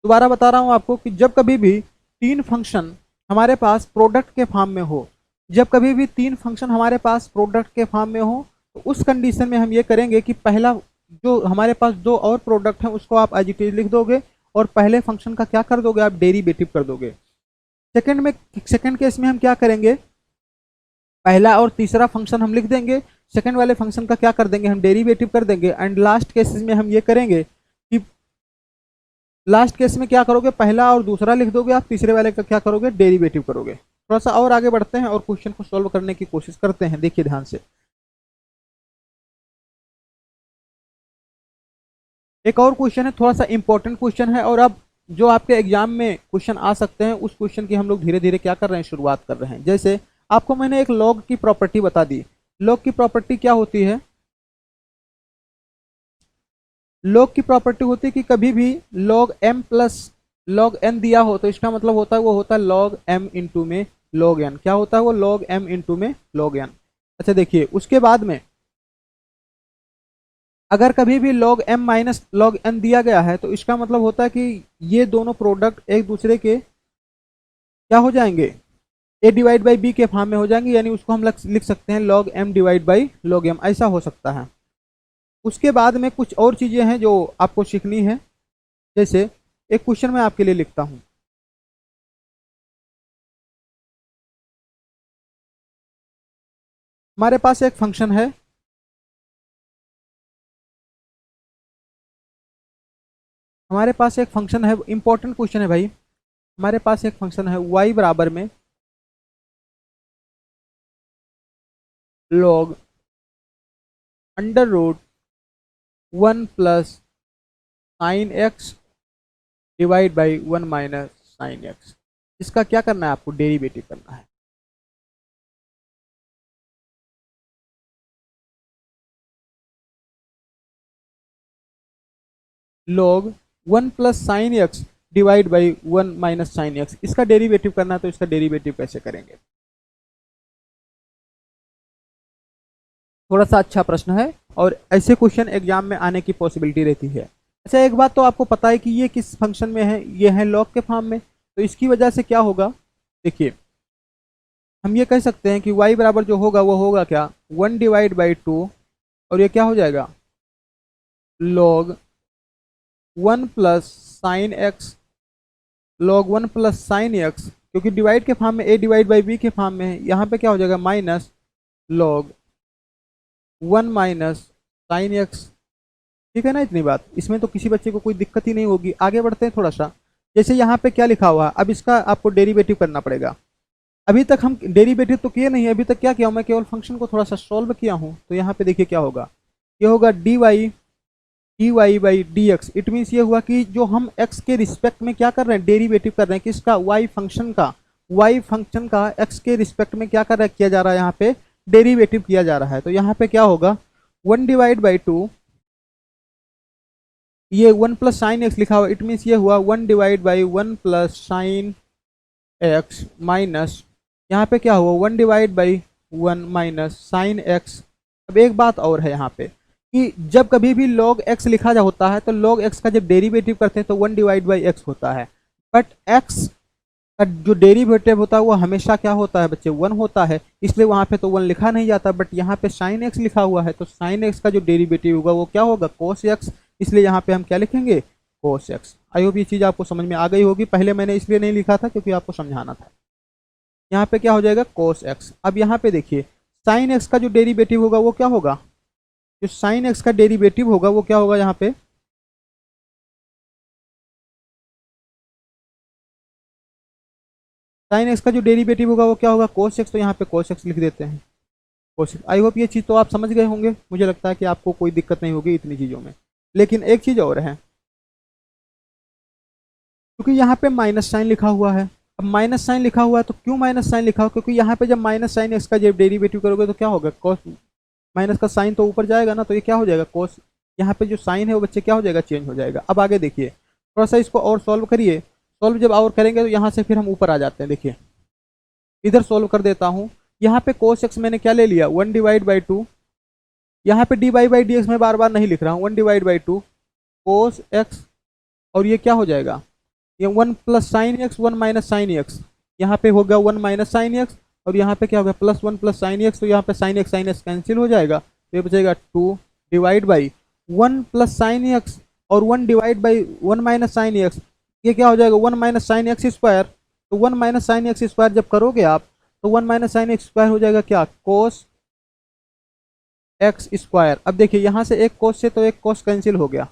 S1: दोबारा बता रहा हूँ आपको कि जब कभी भी तीन फंक्शन हमारे पास प्रोडक्ट के फॉर्म में हो, जब कभी भी तीन फंक्शन हमारे पास प्रोडक्ट के फॉर्म में हो, तो उस कंडीशन में हम ये करेंगे कि पहला जो हमारे पास दो और प्रोडक्ट हैं उसको आप एज इट इज लिख दोगे, और पहले फंक्शन का क्या कर दोगे आप, डेरिवेटिव कर दोगे। सेकंड केस में हम क्या करेंगे, पहला और तीसरा फंक्शन हम लिख देंगे, सेकंड वाले फंक्शन का क्या कर देंगे, हम डेरिवेटिव कर देंगे। एंड लास्ट केसेस में हम ये करेंगे कि लास्ट केस में क्या करोगे, पहला और दूसरा लिख दोगे आप, तीसरे वाले का क्या करोगे, डेरिवेटिव करोगे। थोड़ा सा और आगे बढ़ते हैं और क्वेश्चन को सॉल्व करने की कोशिश करते हैं, देखिए ध्यान से। एक और क्वेश्चन है, थोड़ा सा इंपॉर्टेंट क्वेश्चन है, और अब जो आपके एग्जाम में क्वेश्चन आ सकते हैं उस क्वेश्चन की हम लोग धीरे धीरे क्या कर रहे हैं, शुरुआत कर रहे हैं। जैसे आपको मैंने एक लॉग की प्रॉपर्टी बता दी। लॉग की प्रॉपर्टी क्या होती है, लॉग की प्रॉपर्टी होती है कि कभी भी log m plus log n दिया हो तो इसका मतलब होता है वो होता है लॉग एम इंटू में लॉग एन। क्या होता है वो, लॉग एम इंटू में लॉग एन। अच्छा देखिए, उसके बाद में अगर कभी भी log m minus log n दिया गया है तो इसका मतलब होता है कि ये दोनों प्रोडक्ट एक दूसरे के क्या हो जाएंगे, a डिवाइड बाई बी के फॉर्म में हो जाएंगे, यानी उसको हम लिख सकते हैं log m divide by log m, ऐसा हो सकता है। उसके बाद में कुछ और चीज़ें हैं जो आपको सीखनी है। जैसे एक क्वेश्चन मैं आपके लिए लिखता हूँ, हमारे पास एक फंक्शन है, हमारे पास एक फंक्शन है, इंपॉर्टेंट क्वेश्चन है भाई। हमारे पास एक फंक्शन है y बराबर में log under root 1 plus sine x divide by 1 minus sine x. इसका क्या करना है आपको, डेरिवेटिव करना है। log 1 plus sine x divide by 1 minus sine x, इसका डेरिवेटिव करना है। तो इसका डेरिवेटिव कैसे करेंगे, थोड़ा सा अच्छा प्रश्न है और ऐसे क्वेश्चन एग्जाम में आने की पॉसिबिलिटी रहती है। अच्छा एक बात तो आपको पता है कि ये किस फंक्शन में है, ये है log के फॉर्म में, तो इसकी वजह से क्या होगा, देखिए हम ये कह सकते हैं कि y बराबर जो होगा वो होगा क्या, 1 डिवाइड बाई 2, और ये क्या हो जाएगा log 1 plus sine x, log 1 plus sine x, क्योंकि डिवाइड के फॉर्म में a डिवाइड बाई b के फॉर्म में है, यहाँ पे क्या हो जाएगा minus log 1 minus sine x. ठीक है ना, इतनी बात, इसमें तो किसी बच्चे को कोई दिक्कत ही नहीं होगी। आगे बढ़ते हैं थोड़ा सा। जैसे यहाँ पे क्या लिखा हुआ है, अब इसका आपको डेरिवेटिव करना पड़ेगा। अभी तक हम डेरिवेटिव तो किए नहीं है, अभी तक क्या किया हूँ मैं, केवल फंक्शन को थोड़ा सा सॉल्व किया हूँ। तो यहाँ पे देखिए क्या होगा, ये होगा dy by d x. It means ये हुआ कि जो हम x के रिस्पेक्ट में क्या कर रहे हैं, डेरिवेटिव कर रहे हैं, किसका, y फंक्शन का, y फंक्शन का x के रिस्पेक्ट में क्या कर रहा है, किया जा रहा है, यहाँ पे डेरिवेटिव किया जा रहा है। तो यहाँ पे क्या होगा 1 डिवाइड बाई 2, ये 1 प्लस साइन एक्स लिखा हुआ, इट मीन्स ये हुआ 1 divide by 1 plus sine x minus, यहाँ पे क्या हुआ 1 divide by 1 minus sine x. अब एक बात और है यहाँ पे, कि जब कभी भी log x लिखा जा होता है तो log x का जब डेरिवेटिव करते हैं तो 1 डिवाइड बाई एक्स होता है, बट x का जो डेरिवेटिव होता है वो हमेशा क्या होता है बच्चे, 1 होता है, इसलिए वहां पे तो 1 लिखा नहीं जाता, बट यहाँ पे साइन x लिखा हुआ है तो साइन x का जो डेरिवेटिव होगा वो क्या होगा, cos x, इसलिए यहाँ पे हम क्या लिखेंगे, cos x। आई होप ये चीज़ आपको समझ में आ गई होगी, पहले मैंने इसलिए नहीं लिखा था क्योंकि आपको समझाना था। यहाँ पे क्या हो जाएगा, cos x। अब यहाँ पे देखिए साइन x का जो डेरिवेटिव होगा वो क्या होगा, जो साइन x का डेरिवेटिव होगा वो क्या होगा, यहाँ पे साइन x का जो डेरिवेटिव होगा वो क्या होगा, cos x, तो यहाँ पे cos x लिख देते हैं, cos x। आई होप ये चीज़ तो आप समझ गए होंगे, मुझे लगता है कि आपको कोई दिक्कत नहीं होगी इतनी चीज़ों में। लेकिन एक चीज़ और है, क्योंकि यहाँ पे माइनस साइन लिखा हुआ है। अब माइनस साइन लिखा हुआ है तो क्यों माइनस साइन लिखा हो, क्योंकि यहाँ पे जब माइनस साइन एक्स का जब डेरिवेटिव करोगे तो क्या होगा, कॉस, माइनस का साइन तो ऊपर जाएगा ना, तो ये क्या हो जाएगा कॉस, यहाँ पे जो साइन है वो बच्चे क्या हो जाएगा, चेंज हो जाएगा। अब आगे देखिए थोड़ा सा इसको और सॉल्व करिए, सॉल्व जब और करेंगे तो यहाँ से फिर हम ऊपर आ जाते हैं। देखिए इधर सॉल्व कर देता हूँ, यहाँ पे कोस एक्स मैंने क्या ले लिया, 1 डिवाइड बाई 2, यहाँ पे डी बाई डी एक्स मैं बार बार नहीं लिख रहा हूँ, 1 डिवाइड बाई 2 कोस एक्स, और ये क्या हो जाएगा, ये 1 plus sine x, 1 minus sine x, यहाँ पे होगा 1 माइनस साइन एक्स, और यहाँ पे क्या होगा प्लस 1 प्लस साइन एक्स, तो यहाँ पे साइन एक्स कैंसिल हो जाएगा, तो ये बचेगा 2 divide by 1 plus sine x और 1 divide by 1 minus sine x, ये क्या हो जाएगा 1 माइनस साइन एक्स स्क्वायर, तो 1 माइनस साइन एक्स स्क्वायर जब करोगे आप तो 1 माइनस साइन एक्स स्क्वायर हो जाएगा क्या, कोस एक्स स्क्वायर। अब देखिए यहाँ से एक कोस से तो एक कोस कैंसिल हो गया,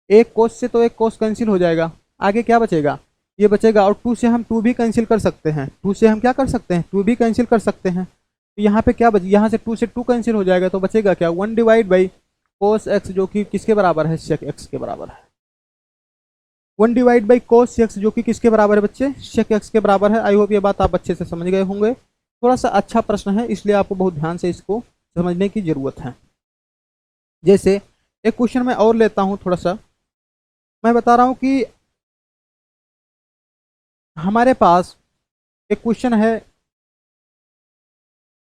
S1: एक कोस से तो एक कोस कैंसिल हो जाएगा, आगे क्या बचेगा, ये बचेगा, और 2 से हम 2 भी कैंसिल कर सकते हैं, 2 से हम क्या कर सकते हैं, 2 भी कैंसिल कर सकते हैं, तो यहाँ पे क्या बचे, यहाँ से 2 से 2 कैंसिल हो जाएगा, तो बचेगा क्या 1 डिवाइड बाई कोस एक्स, जो कि किसके बराबर है, सेक एक्स के बराबर है। 1 डिवाइड बाई कोस एक्स जो कि किसके बराबर है बच्चे, सेक एक्स के बराबर है। आई होप ये बात आप अच्छे से समझ गए होंगे। थोड़ा सा अच्छा प्रश्न है इसलिए आपको बहुत ध्यान से इसको समझने की जरूरत है। जैसे एक क्वेश्चन मैं और लेता हूँ, थोड़ा सा मैं बता रहा हूँ कि हमारे पास एक क्वेश्चन है,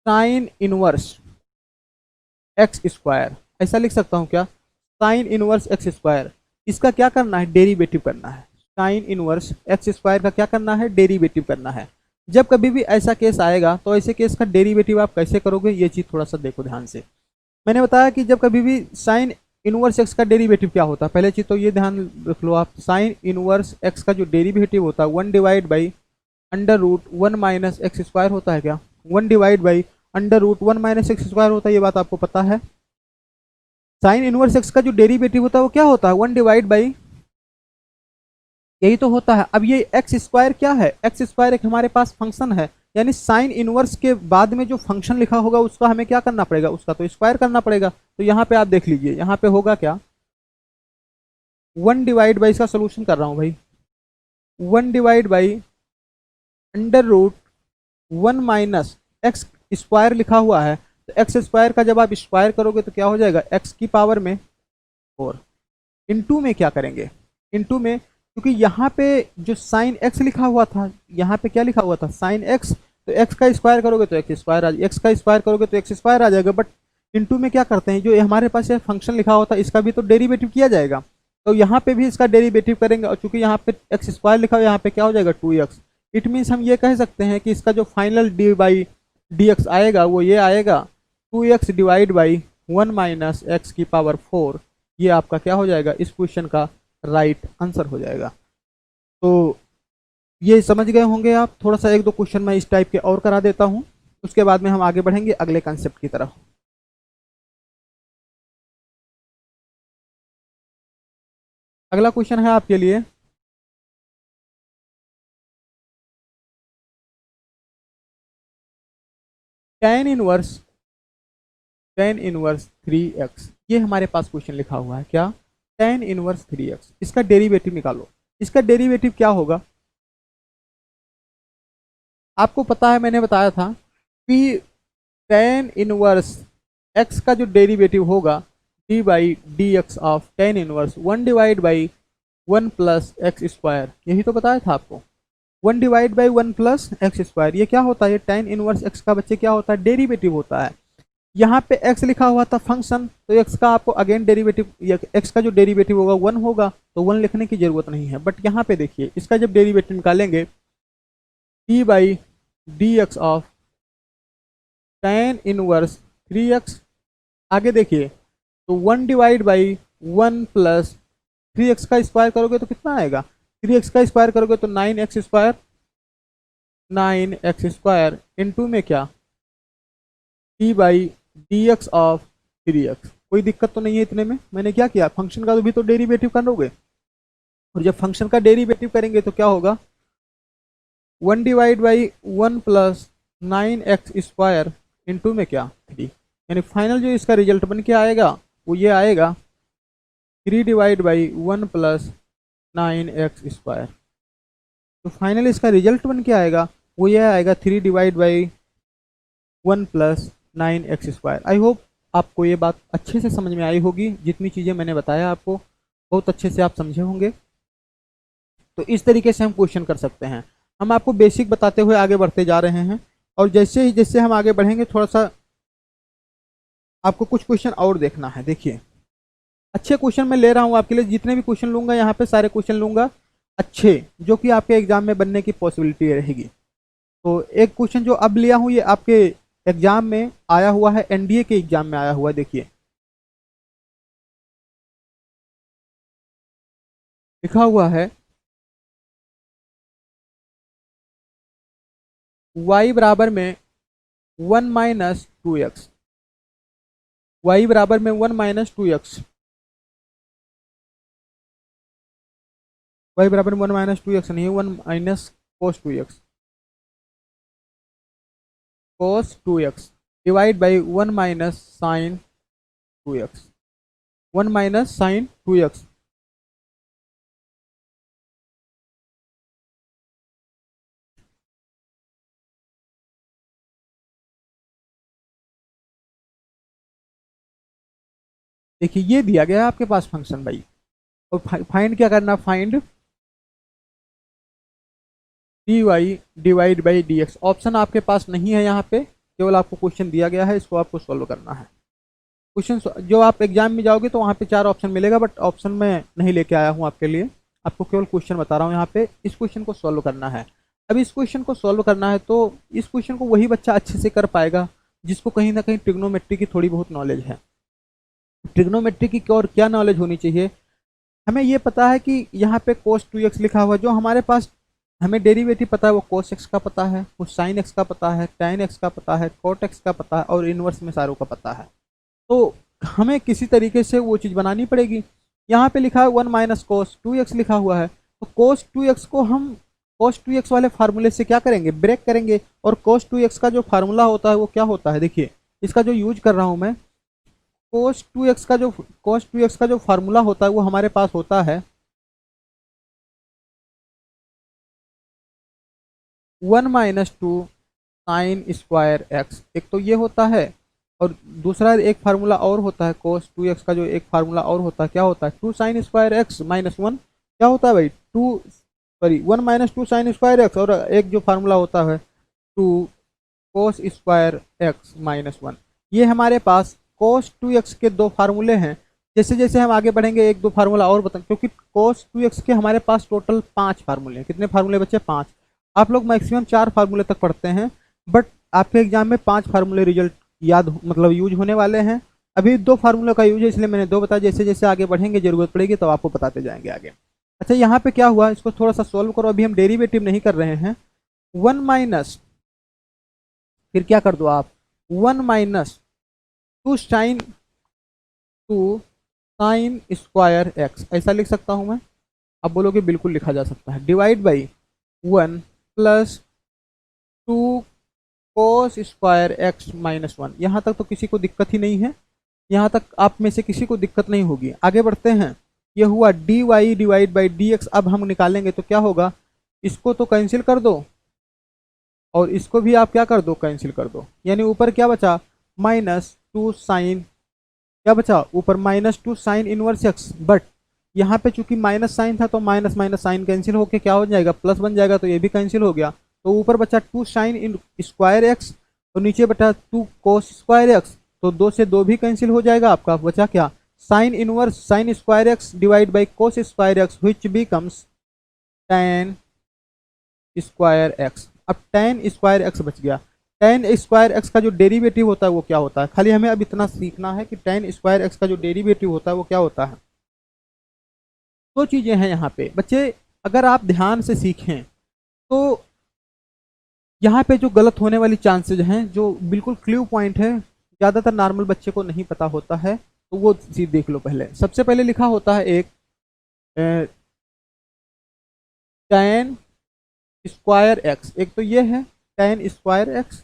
S1: साइन इनवर्स एक्स स्क्वायर, ऐसा लिख सकता हूँ क्या, साइन इनवर्स एक्स स्क्वायर, इसका क्या करना है, डेरिवेटिव करना है। साइन इनवर्स एक्स स्क्वायर का क्या करना है, डेरिवेटिव करना है। जब कभी भी ऐसा केस आएगा तो ऐसे केस का डेरिवेटिव आप कैसे करोगे, ये चीज़ थोड़ा सा देखो ध्यान से। मैंने बताया कि जब कभी भी साइन इनवर्स एक्स का डेरिवेटिव क्या होता है, पहले चीज़ तो ये ध्यान रख लो आप, साइन इनवर्स एक्स का जो डेरिवेटिव होता है 1 divide by under root 1 minus x square होता है क्या, 1 divide by under root 1 minus x square होता है, ये बात आपको पता है। साइन इनवर्स एक्स का जो डेरिवेटिव होता है वो क्या होता है, 1 डिवाइड बाई, यही तो होता है। अब ये एक्स स्क्वायर क्या है, एक्स स्क्वायर एक हमारे पास फंक्शन है, यानी साइन इनवर्स के बाद में जो फंक्शन लिखा होगा उसका हमें क्या करना पड़ेगा, उसका तो स्क्वायर करना पड़ेगा। तो यहाँ पे आप देख लीजिए, यहाँ पे होगा क्या, 1 डिवाइड बाई, इसका सोल्यूशन कर रहा हूँ भाई, 1 divide by under root 1 minus x square लिखा हुआ है, तो एक्स स्क्वायर का जब आप स्क्वायर करोगे तो क्या हो जाएगा, एक्स की पावर में 4, इनटू में क्या करेंगे, इनटू में, क्योंकि यहाँ पे जो साइन एक्स लिखा हुआ था, यहाँ पे क्या लिखा हुआ था साइन एक्स, तो एक्स का स्क्वायर करोगे तो एक्स स्क्वायर आ जाएगा, एक्स का स्क्वायर करोगे तो एक्स स्क्वायर आ जाएगा, बट इनटू में क्या करते हैं, जो हमारे पास ये फंक्शन लिखा होता है इसका भी तो डेरिवेटिव किया जाएगा, तो यहाँ पे भी इसका डेरिवेटिव करेंगे, और चूंकि यहाँ पे एक्स स्क्वायर लिखा हुआ है यहाँ पे क्या हो जाएगा 2x। इट मीन्स हम ये कह सकते हैं कि इसका जो final D by d x आएगा वो ये आएगा 2x divide by 1 minus x की पावर 4, ये आपका क्या हो जाएगा, इस क्वेश्चन का राइट आंसर हो जाएगा। तो ये समझ गए होंगे आप। थोड़ा सा एक दो क्वेश्चन मैं इस टाइप के और करा देता हूँ, उसके बाद में हम आगे बढ़ेंगे अगले कंसेप्ट की तरफ। अगला क्वेश्चन है आपके लिए, tan इनवर्स 3x, ये हमारे पास क्वेश्चन लिखा हुआ है क्या, tan इनवर्स 3x, इसका डेरिवेटिव निकालो। इसका डेरिवेटिव क्या होगा, आपको पता है, मैंने बताया था कि tan इनवर्स x का जो डेरिवेटिव होगा D by d x of tan inverse 1 divide by 1 plus x square, यही तो बताया था आपको, 1 divide by 1 plus x square, ये क्या होता है, ये tan इनवर्स x का बच्चे क्या होता है, डेरिवेटिव होता है। यहाँ पे x लिखा हुआ था फंक्शन, तो x का आपको अगेन डेरिवेटिव, x का जो डेरिवेटिव होगा 1 होगा, तो 1 लिखने की जरूरत नहीं है। बट यहाँ पे देखिए इसका जब डेरिवेटिव निकालेंगे d by d x of tan inverse 3x, आगे देखिए तो 1 डिवाइड बाई 1 प्लस 3x का स्क्वायर करोगे तो कितना आएगा, 3x का स्क्वायर करोगे तो 9x square, 9x square into में क्या d by d x of 3x। कोई दिक्कत तो नहीं है इतने में, मैंने क्या किया, फंक्शन का भी तो डेरिवेटिव करोगे, और जब फंक्शन का डेरिवेटिव करेंगे तो क्या होगा 1 divide by 1 plus 9x square into में क्या 3, यानी फाइनल जो इसका रिजल्ट बन के आएगा वो ये आएगा 3 divide by 1 plus 9x square. तो फाइनल इसका रिजल्ट बन के आएगा वो ये आएगा 3 divide by 1 plus 9x square. I hope आपको ये बात अच्छे से समझ में आई होगी, जितनी चीज़ें मैंने बताया आपको बहुत अच्छे से आप समझे होंगे। तो इस तरीके से हम क्वेश्चन कर सकते हैं। हम आपको बेसिक बताते हुए आगे बढ़ते जा रहे हैं, और जैसे ही जैसे हम आगे बढ़ेंगे थोड़ा सा आपको कुछ क्वेश्चन और देखना है। देखिए अच्छे क्वेश्चन मैं ले रहा हूँ आपके लिए, जितने भी क्वेश्चन लूँगा यहाँ पे सारे क्वेश्चन लूँगा अच्छे, जो कि आपके एग्जाम में बनने की पॉसिबिलिटी रहेगी। तो एक क्वेश्चन जो अब लिया हूँ ये आपके एग्जाम में आया हुआ है, एनडीए के एग्जाम में आया हुआ है। देखिए लिखा हुआ है y बराबर में 1 माइनस 2x, y बराबर में 1 माइनस 2x, y बराबर में 1 माइनस 2x नहीं है, 1 minus cos 2x, cos 2x divide by 1 minus sine 2x, 1 minus sine 2x। देखिए ये दिया गया है आपके पास फंक्शन भाई, और फाइंड क्या करना, find d y divide by d x. Option आपके पास नहीं है यहाँ पे, केवल आपको क्वेश्चन दिया गया है, इसको आपको सॉल्व करना है। क्वेश्चन जो आप एग्जाम में जाओगे तो वहाँ पे 4 ऑप्शन मिलेगा, बट ऑप्शन मैं नहीं लेके आया हूँ आपके लिए, आपको केवल क्वेश्चन बता रहा हूँ। यहाँ पे इस क्वेश्चन को सॉल्व करना है। अब इस क्वेश्चन को सॉल्व करना है तो इस क्वेश्चन को वही बच्चा अच्छे से कर पाएगा जिसको कहीं ना कहीं ट्रिग्नोमेट्री की थोड़ी बहुत नॉलेज है। ट्रिग्नोमेट्री की और क्या नॉलेज होनी चाहिए, हमें ये पता है कि यहाँ पे cos 2x लिखा हुआ, जो हमारे पास हमें डेरिवेटिव पता है वो cos x का पता है, वो sin x का पता है, tan x का पता है, cot x का पता है, और इनवर्स में सारों का पता है। तो हमें किसी तरीके से वो चीज़ बनानी पड़ेगी। यहाँ पे लिखा है 1 माइनस कोस 2x लिखा हुआ है, तो cos 2x को हम cos 2x वाले फार्मूले से क्या करेंगे, ब्रेक करेंगे। और cos 2x का जो फार्मूला होता है वो क्या होता है, देखिए इसका जो यूज कर रहा हूँ मैं, cos 2x का जो फार्मूला होता है वो हमारे पास होता है 1 माइनस 2 साइन स्क्वायर एक्स। एक तो ये होता है, और दूसरा एक फार्मूला और होता है cos 2x का, जो एक फार्मूला और होता है क्या होता है 2 साइन स्क्वायर एक्स माइनस 1, क्या होता है भाई 1 माइनस 2 साइन स्क्वायर एक्स, और एक जो फार्मूला होता है 2 cos स्क्वायर एक्स माइनस 1। ये हमारे पास cos 2x के 2 फार्मूले हैं। जैसे जैसे हम आगे बढ़ेंगे 1-2 फार्मूला और बताएं, क्योंकि cos 2x के हमारे पास टोटल 5 फार्मूले हैं। कितने फार्मूले बच्चे, 5। आप लोग मैक्सिमम 4 फार्मूले तक पढ़ते हैं, बट आपके एग्जाम में 5 फार्मूले रिजल्ट याद मतलब यूज होने वाले हैं। अभी 2 फार्मूलों का यूज है, इसलिए मैंने 2 बताया। जैसे जैसे आगे बढ़ेंगे जरूरत पड़ेगी तो आपको बताते जाएंगे आगे। अच्छा यहाँ पे क्या हुआ, इसको थोड़ा सा सोल्व करो। अभी हम डेरिवेटिव नहीं कर रहे हैं। 1 माइनस, फिर क्या कर दो आप 1 माइनस 2 साइन स्क्वायर एक्स, ऐसा लिख सकता हूँ मैं। अब बोलोगे बिल्कुल लिखा जा सकता है, divide by 1 plus 2 cos square x minus 1। यहाँ तक तो किसी को दिक्कत ही नहीं है, यहाँ तक आप में से किसी को दिक्कत नहीं होगी। आगे बढ़ते हैं। ये हुआ d y divide by d x. अब हम निकालेंगे तो क्या होगा, इसको तो कैंसिल कर दो और इसको भी आप क्या कर दो, कैंसिल कर दो। यानी ऊपर क्या बचा, माइनस 2 साइन, क्या बचा ऊपर minus 2 sine inverse x. But यहाँ पे चूंकि माइनस साइन था तो माइनस माइनस साइन कैंसिल होके क्या हो जाएगा, प्लस बन जाएगा, तो ये भी कैंसिल हो गया। तो ऊपर बचा 2 साइन इन स्क्वायर एक्स और नीचे बचा 2 कोस स्क्वायर एक्स। तो 2 से 2 भी कैंसिल हो जाएगा, आपका बचा क्या, sine inverse sine square x divide by cos square x which becomes tan square x. अब tan स्क्वायर एक्स बच गया। tan स्क्वायर एक्स का जो डेरिवेटिव होता है वो क्या होता है, खाली हमें अब इतना सीखना है कि tan स्क्वायर एक्स का जो डेरिवेटिव होता है वो क्या होता है। दो चीज़ें हैं यहाँ पे बच्चे, अगर आप ध्यान से सीखें तो यहाँ पे जो गलत होने वाली चांसेज हैं, जो बिल्कुल क्ल्यू पॉइंट है, ज़्यादातर नॉर्मल बच्चे को नहीं पता होता है, तो वो चीज़ देख लो। पहले सबसे पहले लिखा होता है एक tan स्क्वायर एक्स, एक तो ये है tan स्क्वायर एक्स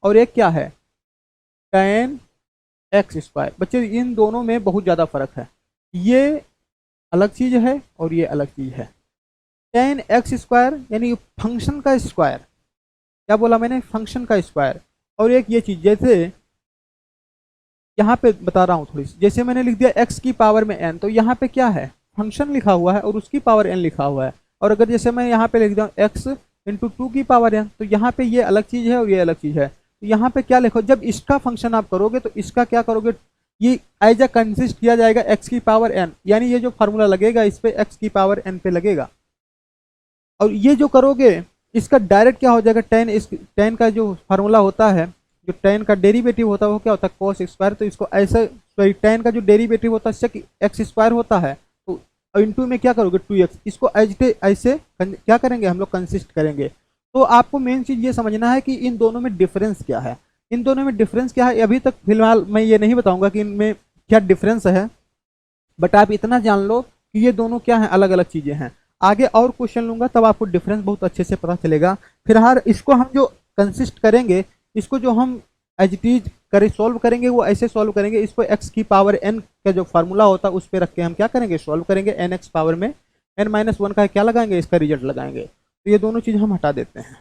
S1: और एक क्या है tan एक्स स्क्वायर। बच्चे इन दोनों में बहुत ज़्यादा फर्क है, ये अलग चीज़ है और ये अलग चीज़ है। tan एक्स स्क्वायर यानी फंक्शन का स्क्वायर, क्या बोला मैंने, फंक्शन का स्क्वायर। और एक ये चीज़, जैसे यहाँ पे बता रहा हूँ थोड़ी सी, जैसे मैंने लिख दिया x की पावर में n, तो यहाँ पे क्या है, फंक्शन लिखा हुआ है और उसकी पावर n लिखा हुआ है। और अगर जैसे मैं यहाँ पे लिख दूँ x इंटू 2 की पावर n, तो यहाँ पे ये अलग चीज़ है और ये अलग चीज़ है। तो यहाँ पे क्या लिखो, जब इसका फंक्शन आप करोगे तो इसका क्या करोगे, ये एज अ कंसिस्ट किया जाएगा x की पावर n, यानी ये जो फार्मूला लगेगा इस पे x की पावर n पे लगेगा। और ये जो करोगे इसका डायरेक्ट क्या हो जाएगा, tan का जो फार्मूला होता है, जो tan का डेरिवेटिव होता है वो क्या होता है cos स्क्वायर। तो इसको ऐसे, सॉरी tan का जो डेरिवेटिव होता है sec x स्क्वायर होता है, तो इंटू में क्या करोगे 2x, इसको ऐसे क्या करेंगे हम लोग, कंसिस्ट करेंगे। तो आपको मेन चीज़ ये समझना है कि इन दोनों में डिफरेंस क्या है, इन दोनों में डिफरेंस क्या है। अभी तक फिलहाल मैं ये नहीं बताऊंगा कि इनमें क्या डिफरेंस है, बट आप इतना जान लो कि ये दोनों क्या हैं, अलग अलग चीज़ें हैं। आगे और क्वेश्चन लूंगा तब आपको डिफरेंस बहुत अच्छे से पता चलेगा। फिलहाल इसको हम जो कंसिस्ट करेंगे, इसको जो हम एज इट इज करें सॉल्व करेंगे, वो ऐसे सॉल्व करेंगे, इसको x की पावर n का जो फार्मूला होता है उस पर रख के हम क्या करेंगे, सॉल्व करेंगे। nx पावर में n-1 का क्या लगाएंगे, इसका रिजल्ट लगाएंगे। तो ये दोनों चीज़ हम हटा देते हैं।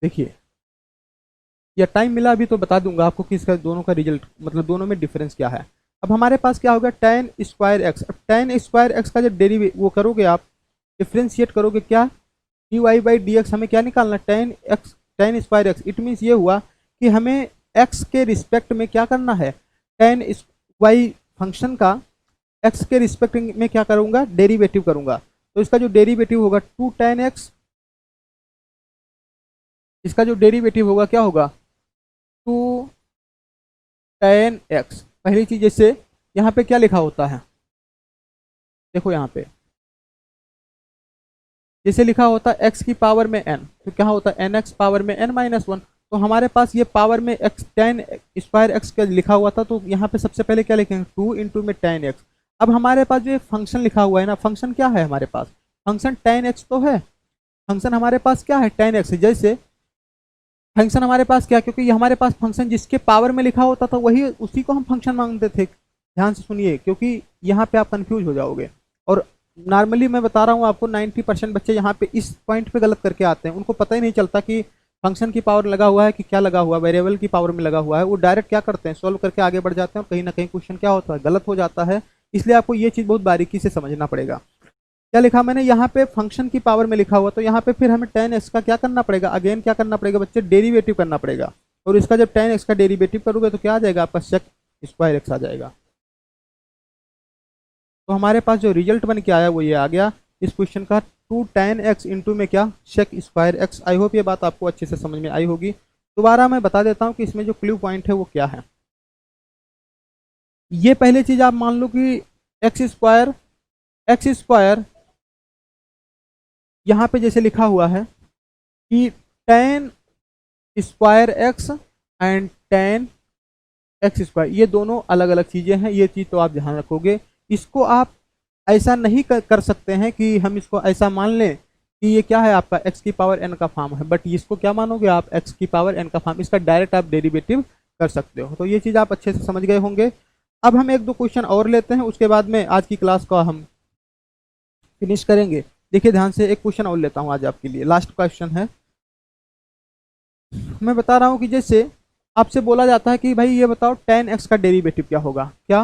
S1: देखिए, या टाइम मिला अभी तो बता दूंगा आपको कि इसका दोनों का रिजल्ट, मतलब दोनों में डिफरेंस क्या है। अब हमारे पास क्या होगा tan स्क्वायर एक्स। अब tan स्क्वायर एक्स का जब वो करोगे आप, डिफ्रेंशिएट करोगे क्या, d y by d x, हमें क्या निकालना, tan square x. It means ये हुआ कि हमें x के रिस्पेक्ट में क्या करना है, tan वाई फंक्शन का x के रिस्पेक्ट में क्या करूँगा, डेरिवेटिव करूँगा। तो इसका जो डेरिवेटिव होगा 2 tan x, इसका जो डेरिवेटिव होगा क्या होगा 2 tan x। पहली चीज, जैसे यहाँ पे क्या लिखा होता है, देखो यहाँ पे जैसे लिखा होता है x की पावर में n, तो क्या होता है nx पावर में n-1। तो हमारे पास ये पावर में x tan स्क्वायर x का लिखा हुआ था, तो यहाँ पे सबसे पहले क्या लिखेंगे 2 इंटू में tan x। अब हमारे पास जो फंक्शन लिखा हुआ है ना, फंक्शन क्या है हमारे पास, फंक्शन tan x तो है, फंक्शन हमारे पास क्या है tan x। जैसे फंक्शन हमारे पास क्या, क्योंकि ये हमारे पास फंक्शन जिसके पावर में लिखा होता था वही, उसी को हम फंक्शन मांगते थे। ध्यान से सुनिए, क्योंकि यहाँ पे आप कंफ्यूज हो जाओगे। और नॉर्मली मैं बता रहा हूँ आपको, 90% बच्चे यहाँ पे इस पॉइंट पे गलत करके आते हैं, उनको पता ही नहीं चलता कि फंक्शन की पावर लगा हुआ है कि क्या लगा हुआ है, वेरिएबल की पावर में लगा हुआ है। वो डायरेक्ट क्या करते हैं, सॉल्व करके आगे बढ़ जाते हैं और कहीं ना कहीं क्वेश्चन क्या होता है, गलत हो जाता है। इसलिए आपको ये चीज़ बहुत बारीकी से समझना पड़ेगा। क्या लिखा मैंने यहाँ पे, फंक्शन की पावर में लिखा हुआ, तो यहाँ पे फिर हमें tan x का क्या करना पड़ेगा, अगेन क्या करना पड़ेगा बच्चे, डेरिवेटिव करना पड़ेगा। और इसका जब tan x का डेरिवेटिव करोगे तो क्या आ जाएगा आपका, sec स्क्वायर x आ जाएगा। तो हमारे पास जो रिजल्ट बन के आया वो ये आ गया इस क्वेश्चन का, 2 tan x इंटू में क्या, sec स्क्वायर x। आई होप ये बात आपको अच्छे से समझ में आई होगी। दोबारा मैं बता देता हूँ कि इसमें जो क्लू पॉइंट है वो क्या है। ये पहले चीज आप मान लो कि एक्स स्क्वायर यहाँ पे जैसे लिखा हुआ है कि tan square x and tan x square, ये दोनों अलग अलग चीज़ें हैं, ये चीज़ तो आप ध्यान रखोगे। इसको आप ऐसा नहीं कर सकते हैं कि हम इसको ऐसा मान लें कि ये क्या है आपका x की पावर n का फॉर्म है, बट इसको क्या मानोगे आप, x की पावर n का फॉर्म, इसका डायरेक्ट आप डेरिवेटिव कर सकते हो। तो ये चीज़ आप अच्छे से समझ गए होंगे। अब हम एक दो क्वेश्चन और लेते हैं, उसके बाद में आज की क्लास को हम फिनिश करेंगे। देखिए ध्यान से, एक क्वेश्चन और लेता हूँ आज आपके लिए, लास्ट क्वेश्चन है। मैं बता रहा हूँ कि जैसे आपसे बोला जाता है कि भाई ये बताओ tan x का डेरिवेटिव क्या होगा, क्या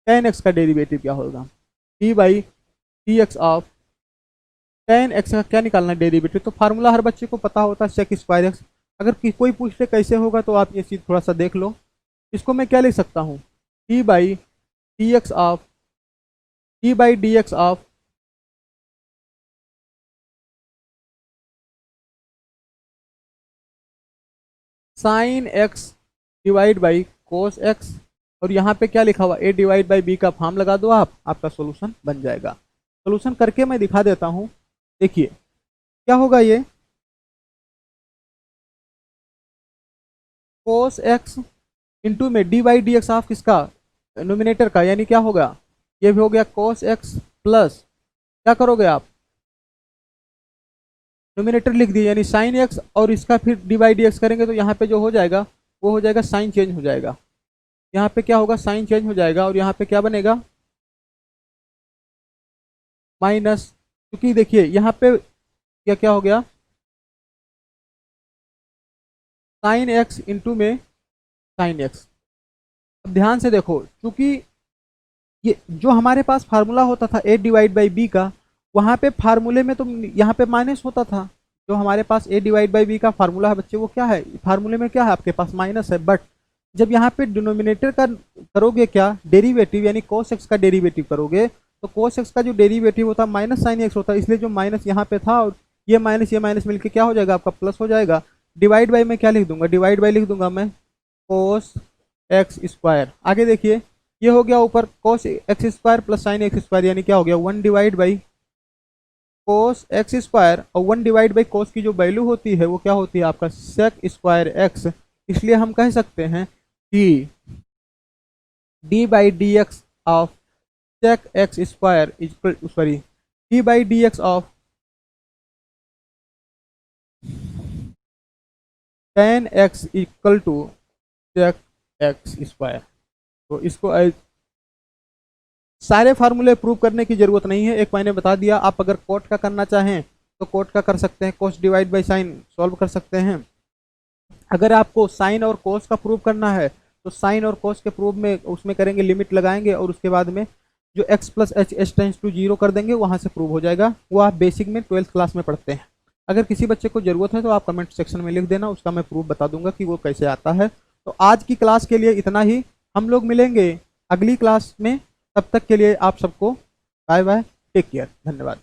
S1: tan x का डेरिवेटिव क्या होगा, D by d x of tan x का क्या निकालना है डेरिवेटिव, तो फार्मूला हर बच्चे को पता होता है sec स्क्वायर एक्स। अगर कोई पूछ ले कैसे होगा तो आप ये चीज़ थोड़ा सा देख लो। इसको मैं क्या लिख सकता हूँ, T by d x of sine x divide by cos x, और यहाँ पे क्या लिखा हुआ, ए डिवाइड बाई बी का फॉर्म लगा दो आप, आपका सोल्यूशन बन जाएगा। सोल्यूशन करके मैं दिखा देता हूँ। देखिए क्या होगा, ये कोस एक्स इंटू में d by d x of किसका, नोमिनेटर का, यानी क्या होगा, ये भी हो गया कोस एक्स प्लस क्या करोगे आप, नोमिनेटर लिख दिए यानी साइन एक्स, और इसका फिर डी बाई डी एक्स करेंगे तो यहाँ पे जो हो जाएगा वो हो जाएगा साइन चेंज हो जाएगा, यहाँ पे क्या होगा साइन चेंज हो जाएगा, और यहाँ पे क्या बनेगा माइनस, क्योंकि देखिए यहाँ पे क्या क्या हो गया, साइन एक्स इंटू में साइन एक्स। अब ध्यान से देखो, क्योंकि ये जो हमारे पास फार्मूला होता था ए डिवाइड बाई बी का, वहाँ पे फार्मूले में तो यहाँ पे माइनस होता था। जो हमारे पास ए डिवाइड बाई बी का फार्मूला है बच्चे, वो क्या है, फार्मूले में क्या है आपके पास माइनस है, बट जब यहाँ पे डिनोमिनेटर का करोगे क्या डेरिवेटिव, यानी कोस एक्स का डेरिवेटिव करोगे, तो कोस एक्स का जो डेरिवेटिव होता है माइनस साइन एक्स होता है, इसलिए जो माइनस यहाँ पे था और ये माइनस मिलके क्या हो जाएगा आपका प्लस हो जाएगा। डिवाइड बाई में क्या लिख दूंगा, डिवाइड बाई लिख दूंगा मैं कोस एक्स स्क्वायर। आगे देखिए ये हो गया ऊपर cos x square plus sine x square, यानी क्या हो गया 1 divide by cos x square, और 1 डिवाइड बाई कोस की जो वैल्यू होती है वो क्या होती है आपका सेक स्क्वायर एक्स। इसलिए हम कह सकते हैं कि d by d x of sec x square equal, sorry, d by d x of tan x equal to sec x square. तो इसको सारे फार्मूले प्रूव करने की जरूरत नहीं है, एक मैंने बता दिया। आप अगर कोट का करना चाहें तो कोट का कर सकते हैं, कोस डिवाइड बाई साइन सॉल्व कर सकते हैं। अगर आपको साइन और कोस का प्रूव करना है तो साइन और कोस के प्रूव में उसमें करेंगे, लिमिट लगाएंगे, और उसके बाद में जो x plus h h tends to zero कर देंगे, वहाँ से प्रूव हो जाएगा। वो आप बेसिक में 12th क्लास में पढ़ते हैं। अगर किसी बच्चे को ज़रूरत है तो आप कमेंट सेक्शन में लिख देना, उसका मैं प्रूफ बता दूंगा कि वो कैसे आता है। तो आज की क्लास के लिए इतना ही, हम लोग मिलेंगे अगली क्लास में। तब तक के लिए आप सबको बाय बाय, टेक केयर, धन्यवाद।